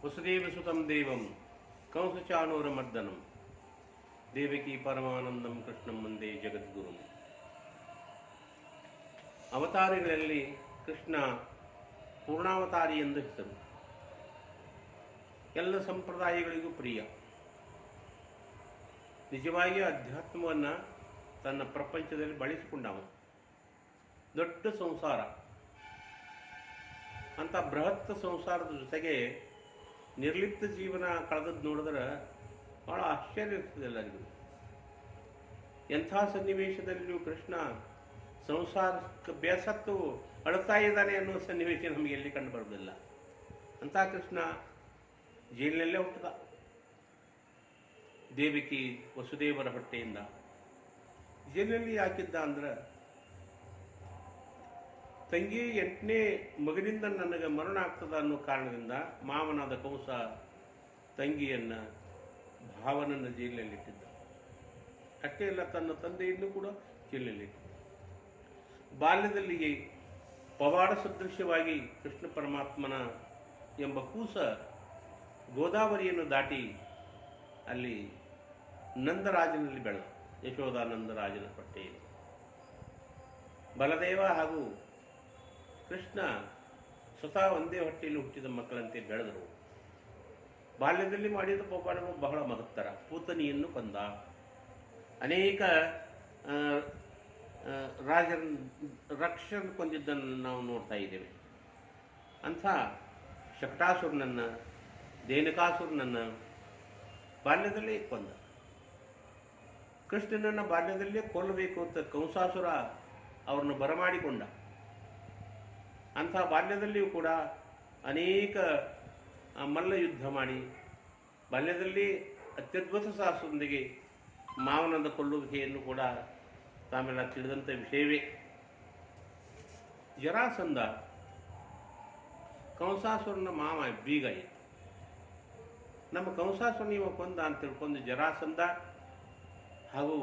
ವಸುದೇವಸುತಂ ದೇವಂ ಕಂಸಚಾನೂರಮರ್ದನಂ ದೇವಕಿ ಪರಮಾನಂದಂ ಕೃಷ್ಣಂ ವಂದೇ ಜಗದ್ಗುರುಂ. ಅವತಾರಿಗಳಲ್ಲಿ ಕೃಷ್ಣ ಪೂರ್ಣಾವತಾರಿ ಎಂದು ಹೆಸರು. ಎಲ್ಲ ಸಂಪ್ರದಾಯಗಳಿಗೂ ಪ್ರಿಯ. ನಿಜವಾಗಿ ಅಧ್ಯಾತ್ಮವನ್ನು ತನ್ನ ಪ್ರಪಂಚದಲ್ಲಿ ಬಳಸಿಕೊಂಡವ. ದೊಡ್ಡ ಸಂಸಾರ, ಅಂಥ ಬೃಹತ್ ಸಂಸಾರದ ಜೊತೆಗೆ ನಿರ್ಲಿಪ್ತ ಜೀವನ ಕಳೆದದ್ದು ನೋಡಿದ್ರೆ ಭಾಳ ಆಶ್ಚರ್ಯ ಇರ್ತದೆ ಎಲ್ಲರಿಗೂ. ಎಂಥ ಸನ್ನಿವೇಶದಲ್ಲಿಯೂ ಕೃಷ್ಣ ಸಂಸಾರಕ್ಕೆ ಬೇಸತ್ತು ಅಳುತ್ತಾ ಇದ್ದಾನೆ ಅನ್ನೋ ಸನ್ನಿವೇಶ ನಮಗೆ ಎಲ್ಲಿ ಕಂಡು ಬರೋದಿಲ್ಲ. ಅಂಥ ಕೃಷ್ಣ ಜೈಲಿನಲ್ಲೇ ಹುಟ್ಟಿದ. ದೇವಕಿ ವಸುದೇವರ ಹೊಟ್ಟೆಯಿಂದ ಜೈಲಿನಲ್ಲಿ ಯಾಕಿದ್ದ ಅಂದ್ರೆ, ತಂಗಿ 8ನೇ ಮಗನಿಂದ ನನಗೆ ಮರಣ ಆಗ್ತದ ಅನ್ನೋ ಕಾರಣದಿಂದ ಮಾವನಾದ ಕಂಸ ತಂಗಿಯನ್ನು ಭಾವನನ್ನು ಜೈಲಿನಲ್ಲಿಟ್ಟಿದ್ದ. ಅಷ್ಟೇ ಇಲ್ಲ, ತನ್ನ ತಂದೆಯನ್ನು ಕೂಡ ಜೈಲಿನಲ್ಲಿಟ್ಟಿದ್ದ. ಬಾಲ್ಯದಲ್ಲಿ ಪವಾಡ ಸದೃಶ್ಯವಾಗಿ ಕೃಷ್ಣ ಪರಮಾತ್ಮನ ಎಂಬ ಕೂಸ ಗೋದಾವರಿಯನ್ನು ದಾಟಿ ಅಲ್ಲಿ ನಂದರಾಜನಲ್ಲಿ ಬೆಳೆದ. ಯಶೋಧಾನಂದರಾಜನ ಹೊಟ್ಟೆಯಲ್ಲಿ ಬಲದೇವ ಹಾಗೂ ಕೃಷ್ಣ ಸ್ವತಃ ಒಂದೇ ಹೊಟ್ಟೆಯಲ್ಲಿ ಹುಟ್ಟಿದ ಮಕ್ಕಳಂತೆ ಬೆಳೆದರು. ಬಾಲ್ಯದಲ್ಲಿ ಮಾಡಿದ ಪವಾಡಗಳು ಬಹಳ ಮಹತ್ತರ. ಪೂತನಿಯನ್ನು ಕೊಂದ, ಅನೇಕ ರಾಜರ ರಕ್ಷಕರನ್ನು ಕೊಂದಿದ್ದನ್ನು ನಾವು ನೋಡ್ತಾ ಇದ್ದೇವೆ. ಅಂಥ ಶಕಟಾಸುರನನ್ನು, ದೇನಕಾಸುರನನ್ನು ಬಾಲ್ಯದಲ್ಲೇ ಕೊಂದ. ಕೃಷ್ಣನನ್ನು ಬಾಲ್ಯದಲ್ಲೇ ಕೊಲ್ಲಬೇಕು ಅಂತ ಕಂಸಾಸುರ ಅವ್ರನ್ನ ಬರಮಾಡಿಕೊಂಡ. ಅಂಥ ಬಾಲ್ಯದಲ್ಲಿಯೂ ಕೂಡ ಅನೇಕ ಮಲ್ಲ ಯುದ್ಧ ಮಾಡಿ ಬಾಲ್ಯದಲ್ಲಿ ಅತ್ಯದ್ಭುತ ಸಾಹಸದೊಂದಿಗೆ ಮಾವನಂದ ಕೊಲ್ಲುವಿಕೆಯನ್ನು ಕೂಡ ತಾವೆಲ್ಲ ತಿಳಿದಂಥ ವಿಷಯವೇ. ಜರಾಸಂಧ ಕಂಸಾಸುರನ ಮಾವ ಬೀಗ ಇತ್ತು. ನಮ್ಮ ಕಂಸಾಸುರನ ಇವ ಕೊಂದ ಅಂತ ತಿಳ್ಕೊಂಡು ಜರಾಸಂಧ ಹಾಗೂ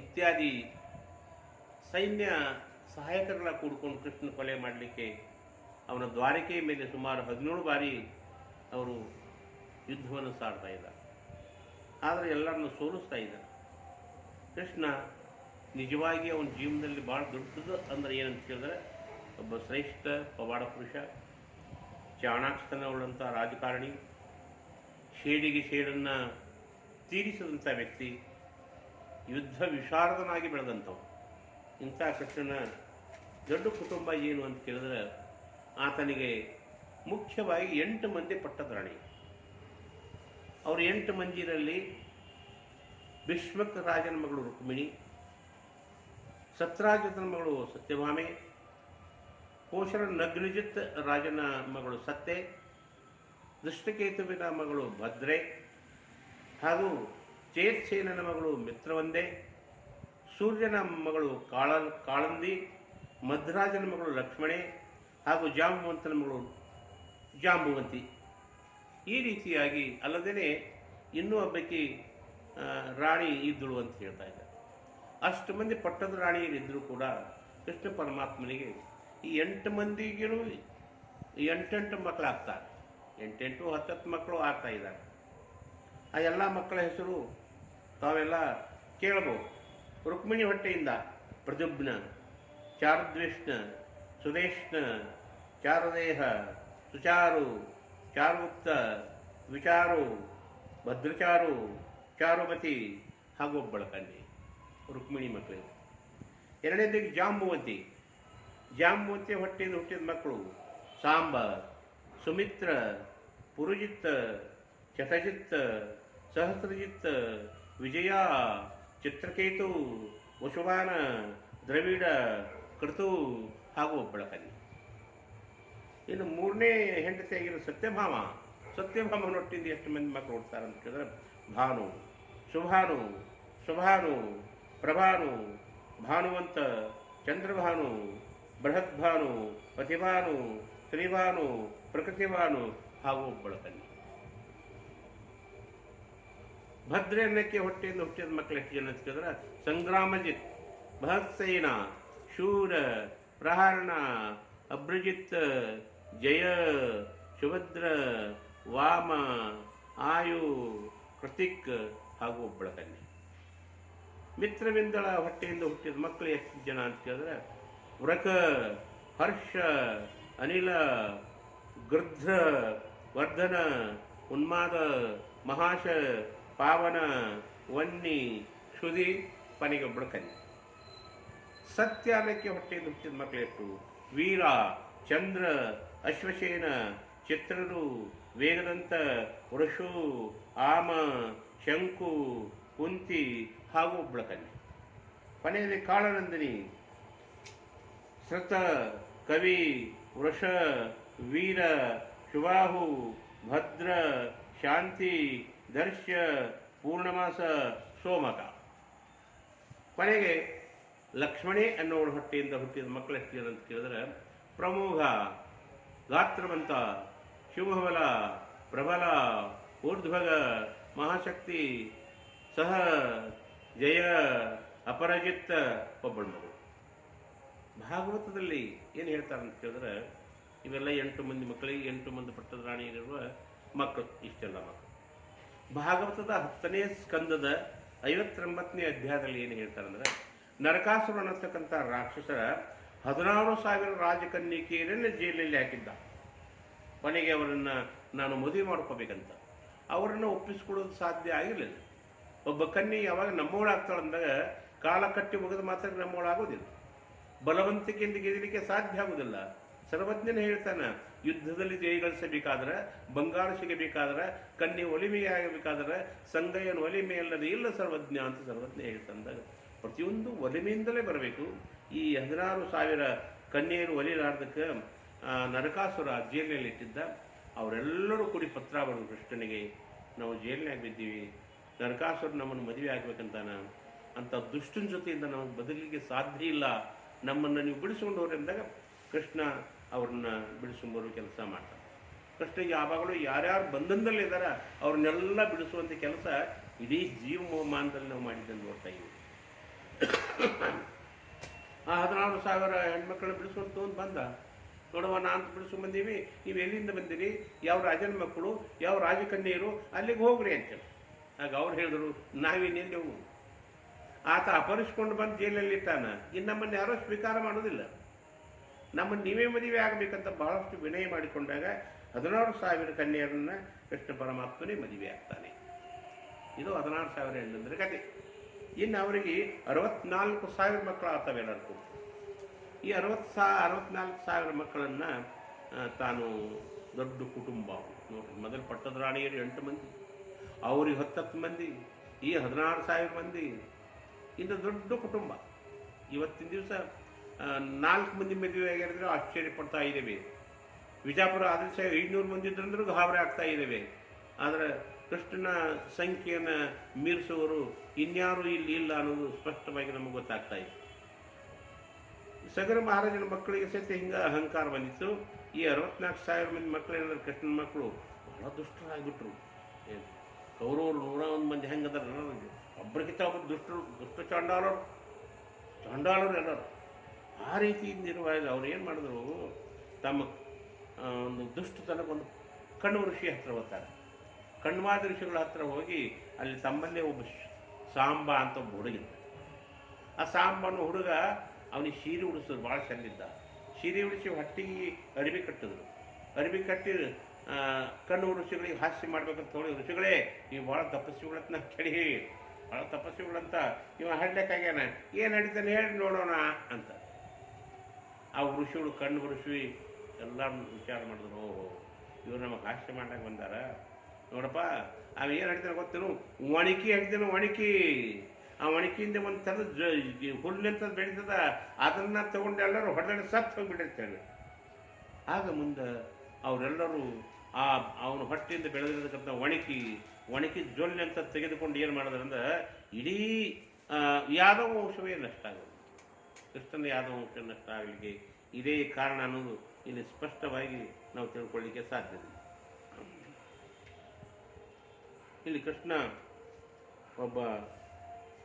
ಇತ್ಯಾದಿ ಸೈನ್ಯ ಸಹಾಯಕರನ್ನ ಕೂಡ್ಕೊಂಡು ಕೃಷ್ಣ ಕೊಲೆ ಮಾಡಲಿಕ್ಕೆ ಅವನ ದ್ವಾರಕೆಯ ಮೇಲೆ ಸುಮಾರು 17 ಬಾರಿ ಅವರು ಯುದ್ಧವನ್ನು ಸಾಡ್ತಾ ಇದ್ದಾರೆ. ಆದರೆ ಎಲ್ಲರನ್ನು ಸೋಲಿಸ್ತಾ ಇದ್ದಾರೆ. ಕೃಷ್ಣ ನಿಜವಾಗಿ ಅವನ ಜೀವನದಲ್ಲಿ ಭಾಳ ದೊಡ್ಡದು ಅಂದರೆ ಏನಂತ ಕೇಳಿದ್ರೆ, ಒಬ್ಬ ಶ್ರೇಷ್ಠ ಪವಾಡ ಪುರುಷ, ಚಾಣಾಕ್ಷತನವುಳ್ಳಂಥ ರಾಜಕಾರಣಿ, ಶೇಡಿಗೆ ಶೇಡನ್ನು ತೀರಿಸಿದಂಥ ವ್ಯಕ್ತಿ, ಯುದ್ಧ ವಿಶಾರದನಾಗಿ ಬೆಳೆದಂಥವು. ಇಂಥ ಕೃಷ್ಣನ ದೊಡ್ಡ ಕುಟುಂಬ ಏನು ಅಂತ ಕೇಳಿದ್ರೆ, ಆತನಿಗೆ ಮುಖ್ಯವಾಗಿ 8 ಮಂದಿ ಪಟ್ಟದರಾಣಿ. ಅವರು 8 ಮಂದಿರಲ್ಲಿ ಭೀಷ್ಮಕ ರಾಜನ ಮಗಳು ರುಕ್ಮಿಣಿ, ಸತ್ರಾಜಿತನ ಮಗಳು ಸತ್ಯಭಾಮೆ, ಕೋಶಲ ನಗ್ನಜಿತ್ ರಾಜನ ಮಗಳು ಸತ್ಯೆ, ದೃಷ್ಟಕೇತುವಿನ ಮಗಳು ಭದ್ರೆ, ಹಾಗೂ ಚೇತ್ಸೇನನ ಮಗಳು ಮಿತ್ರವಂದೆ, ಸೂರ್ಯನ ಮಗಳು ಕಾಳಂದಿ, ಮಧ್ರಾಜನ ಮಗಳು ಲಕ್ಷ್ಮಣೆ, ಹಾಗೂ ಜಾಂಬುವಂತನ ಮಗಳು ಜಾಂಬುವಂತಿ. ಈ ರೀತಿಯಾಗಿ ಅಲ್ಲದೇ ಇನ್ನೂ ಒಬ್ಬಾಕಿ ರಾಣಿ ಇದ್ದಳು ಅಂತ ಹೇಳ್ತಾ ಇದ್ದಾರೆ. ಅಷ್ಟು ಮಂದಿ ಪಟ್ಟದ ರಾಣಿಯರಿದ್ದರೂ ಕೂಡ ಕೃಷ್ಣ ಪರಮಾತ್ಮನಿಗೆ ಈ 8 ಮಂದಿಗೂ 8 ಮಕ್ಕಳಾಗ್ತಾರೆ. 8 10 ಮಕ್ಕಳು ಆಗ್ತಾ ಇದ್ದಾರೆ. ಆ ಎಲ್ಲ ಮಕ್ಕಳ ಹೆಸರು ತಾವೆಲ್ಲ ಕೇಳಬಹುದು. ರುಕ್ಮಿಣಿ ಹೊಟ್ಟೆಯಿಂದ ಪ್ರದ್ಯುಮ್ನ, ಚಾರುದ್ವಿಷ್ಣ, ಸುದೇಶ್ನ, ಚಾರುದೇಹ, ಸುಚಾರು, ಚಾರುಗುಪ್ತ, ವಿಚಾರು, ಭದ್ರಚಾರು, ಚಾರುಮತಿ ಹಾಗೂ ಒಬ್ಬಳ ಕನ್ಯೆ ರುಕ್ಮಿಣಿ ಮಕ್ಕಳಿಗೆ. ಎರಡನೇದಿಗೆ ಜಾಂಬುವಂತಿ. ಜಾಂಬುವಂತಿ ಹೊಟ್ಟೆಯಿಂದ ಹುಟ್ಟಿದ ಮಕ್ಕಳು ಸಾಂಬ, ಸುಮಿತ್ರ, ಪುರುಜಿತ್, ಶತಜಿತ್, ಸಹಸ್ರಜಿತ್, ವಿಜಯ, ಚಿತ್ರಕೇತು, ವಸುವಾನ, ದ್ರವಿಡ, ಕೃತು ಹಾಗೂ ಒಬ್ಬಳ ಕನ್ಯೆ. ಇನ್ನು 3ನೇ ಹೆಂಡತಿಯಾಗಿರೋ ಸತ್ಯಭಾಮ. ಸತ್ಯಭಾಮನ ಹೊಟ್ಟಿಂದ ಎಷ್ಟು ಮಂದಿ ಮಕ್ಕಳು ಹುಡ್ತಾರೆ ಅಂತ ಕೇಳಿದ್ರೆ, ಭಾನು, ಶುಭಾನು, ಶುಭಾನು, ಪ್ರಭಾನು, ಭಾನುವಂತ, ಚಂದ್ರಭಾನು, ಬೃಹದ್ಭಾನು, ಪತಿಭಾನು, ಶ್ರೀಭಾನು, ಪ್ರಕೃತಿಭಾನು ಹಾಗೂ ಒಬ್ಬಳ ಕನ್ಯೆ. ಭದ್ರೆ ಅನ್ನಕ್ಕೆ ಹೊಟ್ಟೆಯಿಂದ ಹುಟ್ಟಿದ ಮಕ್ಕಳು ಎಷ್ಟು ಜನ ಅಂತ ಕೇಳಿದ್ರೆ, ಸಂಗ್ರಾಮಜಿತ್, ಬೃಹತ್ಸೇನ, ಶೂರ, ಪ್ರಹರಣ, ಅಭ್ರಜಿತ್, ಜಯ, ಸುಭದ್ರ, ವಾಮ, ಆಯು, ಕೃತಿಕ್ ಹಾಗೂ ಒಬ್ಬಳ ಕನ್ಯೆ. ಮಿತ್ರವಿಂದಳ ಹೊಟ್ಟೆಯಿಂದ ಹುಟ್ಟಿದ ಮಕ್ಕಳು ಎಷ್ಟು ಜನ ಅಂತ ಕೇಳಿದ್ರೆ ವೃಕ, ಹರ್ಷ, ಅನಿಲ, ಗೃಧ್ರ, ವರ್ಧನ, ಉನ್ಮಾದ, ಮಹಾಶ, ಪಾವನ, ವನ್ನಿ, ಕ್ಷುದಿ, ಕೊನೆಗೆ ಒಬ್ಬಳ ಕನ್ಯೆ. ಸತ್ಯಾನಕ್ಕೆ ಹೊಟ್ಟೆಯಿಂದ ಹುಟ್ಟಿದ ಮಕ್ಕಳು ಎಷ್ಟು? ವೀರ, ಚಂದ್ರ, ಅಶ್ವಸೇನ, ಚಿತ್ರರು, ವೇಗದಂತ, ವೃಷು, ಆಮ, ಶಂಕು, ಕುಂತಿ ಹಾಗೂ ಒಬ್ಬಳ ಕನ್ಯೆ. ಕೊನೆಯಲ್ಲಿ ಕಾಳನಂದಿನಿ, ಸೃತ, ಕವಿ, ವೃಷ, ವೀರ, ಶುಭಾಹು, ಭದ್ರ, ಶಾಂತಿ, ದರ್ಶ, ಪೂರ್ಣಮಾಸ, ಸೋಮಕ. ಕೊನೆಗೆ ಲಕ್ಷ್ಮಣೇ ಅನ್ನೋಳ ಹೊಟ್ಟೆಯಿಂದ ಹುಟ್ಟಿದ ಮಕ್ಕಳು ಎಷ್ಟು ಜನ ಅಂತ ಕೇಳಿದ್ರೆ ಪ್ರಮೋಘ, ಗಾತ್ರವಂತ, ಶಿವಬಲ, ಪ್ರಬಲ, ಊರ್ಧ್ವಗ, ಮಹಾಶಕ್ತಿ, ಸಹ, ಜಯ, ಅಪರಾಜಿತ, ಒಬ್ಬಳ ಮಗಳು. ಭಾಗವತದಲ್ಲಿ ಏನು ಹೇಳ್ತಾರೆ ಅಂತ ಕೇಳಿದ್ರೆ ಇವೆಲ್ಲ 8 ಮಂದಿ ಮಕ್ಕಳಿಗೆ 8 ಮಂದಿ ಪಟ್ಟದ ರಾಣಿಯರಿರುವ ಮಕ್ಕಳು, ಇಷ್ಟೆಲ್ಲ ಮಕ್ಕಳು. ಭಾಗವತದ 10ನೇ ಸ್ಕಂದದ 59ನೇ ಅಧ್ಯಾಯದಲ್ಲಿ ಏನು ಹೇಳ್ತಾರೆ ಅಂದರೆ ನರಕಾಸುರ ಅನ್ನತಕ್ಕಂಥ ರಾಕ್ಷಸರ 16,000 ರಾಜಕನ್ನಿಕೆಯರನ್ನು ಜೈಲಲ್ಲಿ ಹಾಕಿದ್ದ. ಕೊನೆಗೆ ಅವರನ್ನು ನಾನು ಮದುವೆ ಮಾಡ್ಕೋಬೇಕಂತ ಅವರನ್ನು ಒಪ್ಪಿಸ್ಕೊಳ್ಳೋದು ಸಾಧ್ಯ ಆಗಿರಲಿಲ್ಲ. ಒಬ್ಬ ಕನ್ಯೆ ಯಾವಾಗ ನಮ್ಮೋಳಾಗ್ತಾಳಂದಾಗ ಕಾಲ ಕಟ್ಟಿ ಮುಗಿದ ಮಾತ್ರ ನಮ್ಮೋಳಾಗೋದಿಲ್ಲ. ಬಲವಂತಿಕೆಯಿಂದ ಗೆದಲಿಕ್ಕೆ ಸಾಧ್ಯ ಆಗುವುದಿಲ್ಲ. ಸರ್ವಜ್ಞನ ಹೇಳ್ತಾನೆ, ಯುದ್ಧದಲ್ಲಿ ಜಯಗಳಿಸಬೇಕಾದ್ರೆ, ಬಂಗಾರ ಸಿಗಬೇಕಾದ್ರೆ, ಕನ್ಯೆ ಒಲಿಮೆಯಾಗಬೇಕಾದ್ರೆ ಸಂಗಯ್ಯನ ಒಲಿಮೆಯಲ್ಲದೆ ಇಲ್ಲ ಸರ್ವಜ್ಞ ಅಂತ ಸರ್ವಜ್ಞ ಹೇಳ್ತಂದಾಗ ಪ್ರತಿಯೊಂದು ಒಲಿಮೆಯಿಂದಲೇ ಬರಬೇಕು. ಈ 16,000 ಕನ್ಯೆಯರು ಒಲಿಲಾರ್ದಕ್ಕೆ ನರಕಾಸುರ ಜೈಲಿನಲ್ಲಿ ಇಟ್ಟಿದ್ದ. ಅವರೆಲ್ಲರೂ ಕೂಡಿ ಪತ್ರ ಬರೆದು ಕೃಷ್ಣನಿಗೆ, ನಾವು ಜೈಲಿನಾಗ ಬಿದ್ದೀವಿ, ನರಕಾಸುರ ನಮ್ಮನ್ನು ಮದುವೆ ಆಗಬೇಕಂತಾನ, ಅಂಥ ದುಷ್ಟನ ಜೊತೆಯಿಂದ ನಮಗೆ ಬದಲಿಗೆ ಸಾಧ್ಯ ಇಲ್ಲ, ನಮ್ಮನ್ನು ನೀವು ಬಿಡಿಸ್ಕೊಂಡು ಹೋಗ್ರಿ ಅಂದಾಗ ಕೃಷ್ಣ ಅವ್ರನ್ನ ಬಿಡಿಸ್ಕೊಂಬರೋ ಕೆಲಸ ಮಾಡ್ತಾರೆ. ಕೃಷ್ಣ ಯಾವಾಗಲೂ ಯಾರ್ಯಾರು ಬಂಧನದಲ್ಲಿದ್ದಾರೆ ಅವ್ರನ್ನೆಲ್ಲ ಬಿಡಿಸುವಂಥ ಕೆಲಸ ಇಡೀ ಜೀವಮಾನದಲ್ಲಿ ನಾವು ಮಾಡಿದ್ದನ್ನು ನೋಡ್ತಾ ಇದ್ದೀವಿ. ಆ 16,000 ಹೆಣ್ಮಕ್ಳನ್ನ ಬಿಡಿಸುವಂತ ಒಂದು ಬಂದ, ನೋಡುವ ನಾನು ಬಿಡಿಸ್ಕೊಂಬಂದೀವಿ, ನೀವು ಎಲ್ಲಿಂದ ಬಂದಿರಿ, ಯಾವ ರಾಜನ ಮಕ್ಕಳು, ಯಾವ ರಾಜಕನ್ಯೆಯರು, ಅಲ್ಲಿಗೆ ಹೋಗ್ರಿ ಅಂತೇಳಿ. ಆಗ ಅವ್ರು ಹೇಳಿದ್ರು, ನಾವಿನ್ನೆಲ್ಲಿ ಹೋಗು, ಆತ ಅಪಹರಿಸ್ಕೊಂಡು ಬಂದು ಜೈಲಲ್ಲಿ ಇಟ್ಟಾನ, ಇನ್ನು ನಮ್ಮನ್ನು ಯಾರೋ ಸ್ವೀಕಾರ ಮಾಡೋದಿಲ್ಲ, ನಮ್ಮನ್ನು ನೀವೇ ಮದುವೆ ಆಗಬೇಕಂತ ಬಹಳಷ್ಟು ವಿನಯ ಮಾಡಿಕೊಂಡಾಗ 16,000 ಕನ್ಯೆಯರನ್ನು ಕೃಷ್ಣ ಪರಮಾತ್ಮನೇ ಮದುವೆ ಆಗ್ತಾನೆ. ಇದು 16,000 ಹೆಣ್ಣಂದ್ರೆ ಕತೆ. ಇನ್ನು ಅವರಿಗೆ 64,000 ಮಕ್ಕಳು ಆಗ್ತವೆ ಎಲ್ಲರಿಗೂ. ಈ 64,000 ಮಕ್ಕಳನ್ನು ತಾನು ದೊಡ್ಡ ಕುಟುಂಬ ನೋಡ್ರಿ. ಮೊದಲು ಪಟ್ಟದ ರಾಣಿಯರು 8 ಮಂದಿ, ಅವ್ರಿಗೆ 10 ಮಂದಿ, ಈ 16,000 ಮಂದಿ, ಇನ್ನು ದೊಡ್ಡ ಕುಟುಂಬ. ಇವತ್ತಿನ ದಿವಸ 4 ಮಂದಿ ಮದುವೆ ಆಗಿರಿದ್ರೆ ಆಶ್ಚರ್ಯ ಪಡ್ತಾ ಇದ್ದೇವೆ. ವಿಜಾಪುರ ಆದ್ರೆ 500 ಮಂದಿ ಇದ್ರಂದ್ರೂ ಗಾಬರಿ ಆಗ್ತಾ ಇದ್ದೇವೆ. ಆದರೆ ಕೃಷ್ಣನ ಸಂಖ್ಯೆಯನ್ನು ಮೀರಿಸುವವರು ಇನ್ಯಾರು ಇಲ್ಲಿ ಇಲ್ಲ ಅನ್ನೋದು ಸ್ಪಷ್ಟವಾಗಿ ನಮಗೆ ಗೊತ್ತಾಗ್ತಾ ಇದೆ. ಸಗರ ಮಹಾರಾಜನ ಮಕ್ಕಳಿಗೆ ಸಹಿತ ಹಿಂಗೆ ಅಹಂಕಾರ ಬಂದಿತ್ತು. ಈ 64,000 ಮಂದಿ ಮಕ್ಕಳು ಏನಾದ್ರು ಕೃಷ್ಣನ ಮಕ್ಕಳು ಬಹಳ ದುಷ್ಟರಾಗಿಬಿಟ್ರು. ಕೌರವರು 101 ಮಂದಿ ಹೆಂಗದಾರ, ಒಬ್ಬರಿಗಿಂತ ಒಬ್ಬರು ದುಷ್ಟ ಚಾಂಡಾಲರು ಎಲ್ಲರು. ಆ ರೀತಿಯಿಂದ ಇರುವಾಗ ಅವ್ರು ಏನು ಮಾಡಿದ್ರು, ತಮ್ಮ ಒಂದು ದುಷ್ಟತನಕ್ಕೊಂದು ಕಣ್ಣು ಋಷಿ ಹತ್ರ ಹೋಗ್ತಾರೆ. ಕಣ್ವಾದ ಋಷಿಗಳ ಹತ್ರ ಹೋಗಿ ಅಲ್ಲಿ ತಮ್ಮಲ್ಲೇ ಒಬ್ಬ ಸಾಂಬ ಅಂತ ಒಬ್ಬ ಹುಡುಗಿದ್ದ. ಆ ಸಾಂಬನ ಹುಡುಗ ಅವನಿಗೆ ಸೀರೆ ಉಡಿಸೋದು ಭಾಳ ಚೆಂದಿದ್ದ. ಸೀರೆ ಉಡಿಸಿ ಹೊಟ್ಟಿಗೆ ಅರಿವಿ ಕಟ್ಟಿದ್ರು. ಅರಿವಿ ಕಟ್ಟಿ ಕಣ್ಣು ಋಷಿಗಳಿಗೆ ಹಾಸ್ಯ ಮಾಡ್ಬೇಕಂತ ಹೇಳಿ, ಋಷಿಗಳೇ ನೀವು ಭಾಳ ತಪಸ್ವಿಗಳಂತ ಕೇಳಿ, ಭಾಳ ತಪಸ್ವಿಗಳಂತ ಇವ ಹಡ್ಲಿಕ್ಕಾಗ್ಯಾನ, ಏನು ನಡೀತಾನೆ ಹೇಳಿ ನೋಡೋಣ ಅಂತ. ಆ ಋಷಿಗಳು ಕಣ್ಣು ಋಷಿ ಎಲ್ಲ ವಿಚಾರ ಮಾಡಿದ್ರು, ಓಹೋ ಇವ್ರು ನಮಗೆ ಹಾಸ್ಯ ಮಾಡಕ್ಕೆ ಬಂದಾರ, ನೋಡಪ್ಪ ಅವ ಏನು ಹೇಳ್ತಾನೆ ಗೊತ್ತೇನು, ಒಣಕಿ ಹೇಳ್ತೇನೆ, ಒಣಕಿ. ಆ ಒಣಕಿಯಿಂದ ಒಂದು ಥರದ ಹುಲ್ಲಂತ ಬೆಳೀತದ, ಅದನ್ನು ತಗೊಂಡು ಎಲ್ಲರೂ ಹೊಡೆದಾಡಿ ಸತ್ತು ಹೋಗ್ಬಿಟ್ಟಿರ್ತೇನೆ. ಆಗ ಮುಂದೆ ಅವರೆಲ್ಲರೂ ಅವನ ಹೊಟ್ಟೆಯಿಂದ ಬೆಳೆದಿರತಕ್ಕಂಥ ಒಣಕಿ ಜೊಲ್ಲೆ ಅಂತ ತೆಗೆದುಕೊಂಡು ಏನು ಮಾಡಿದ್ರಂದ್ರೆ ಇಡೀ ಯಾದವ ವಂಶವೇ ನಷ್ಟ ಆಗೋದು. ಕೃಷ್ಣನ ಯಾದವ ವಂಶ ನಷ್ಟ ಆಗಲಿಕ್ಕೆ ಇದೇ ಕಾರಣ ಅನ್ನೋದು ಇಲ್ಲಿ ಸ್ಪಷ್ಟವಾಗಿ ನಾವು ತಿಳ್ಕೊಳ್ಳಿಕ್ಕೆ ಸಾಧ್ಯವಿಲ್ಲ. ಇಲ್ಲಿ ಕೃಷ್ಣ ಒಬ್ಬ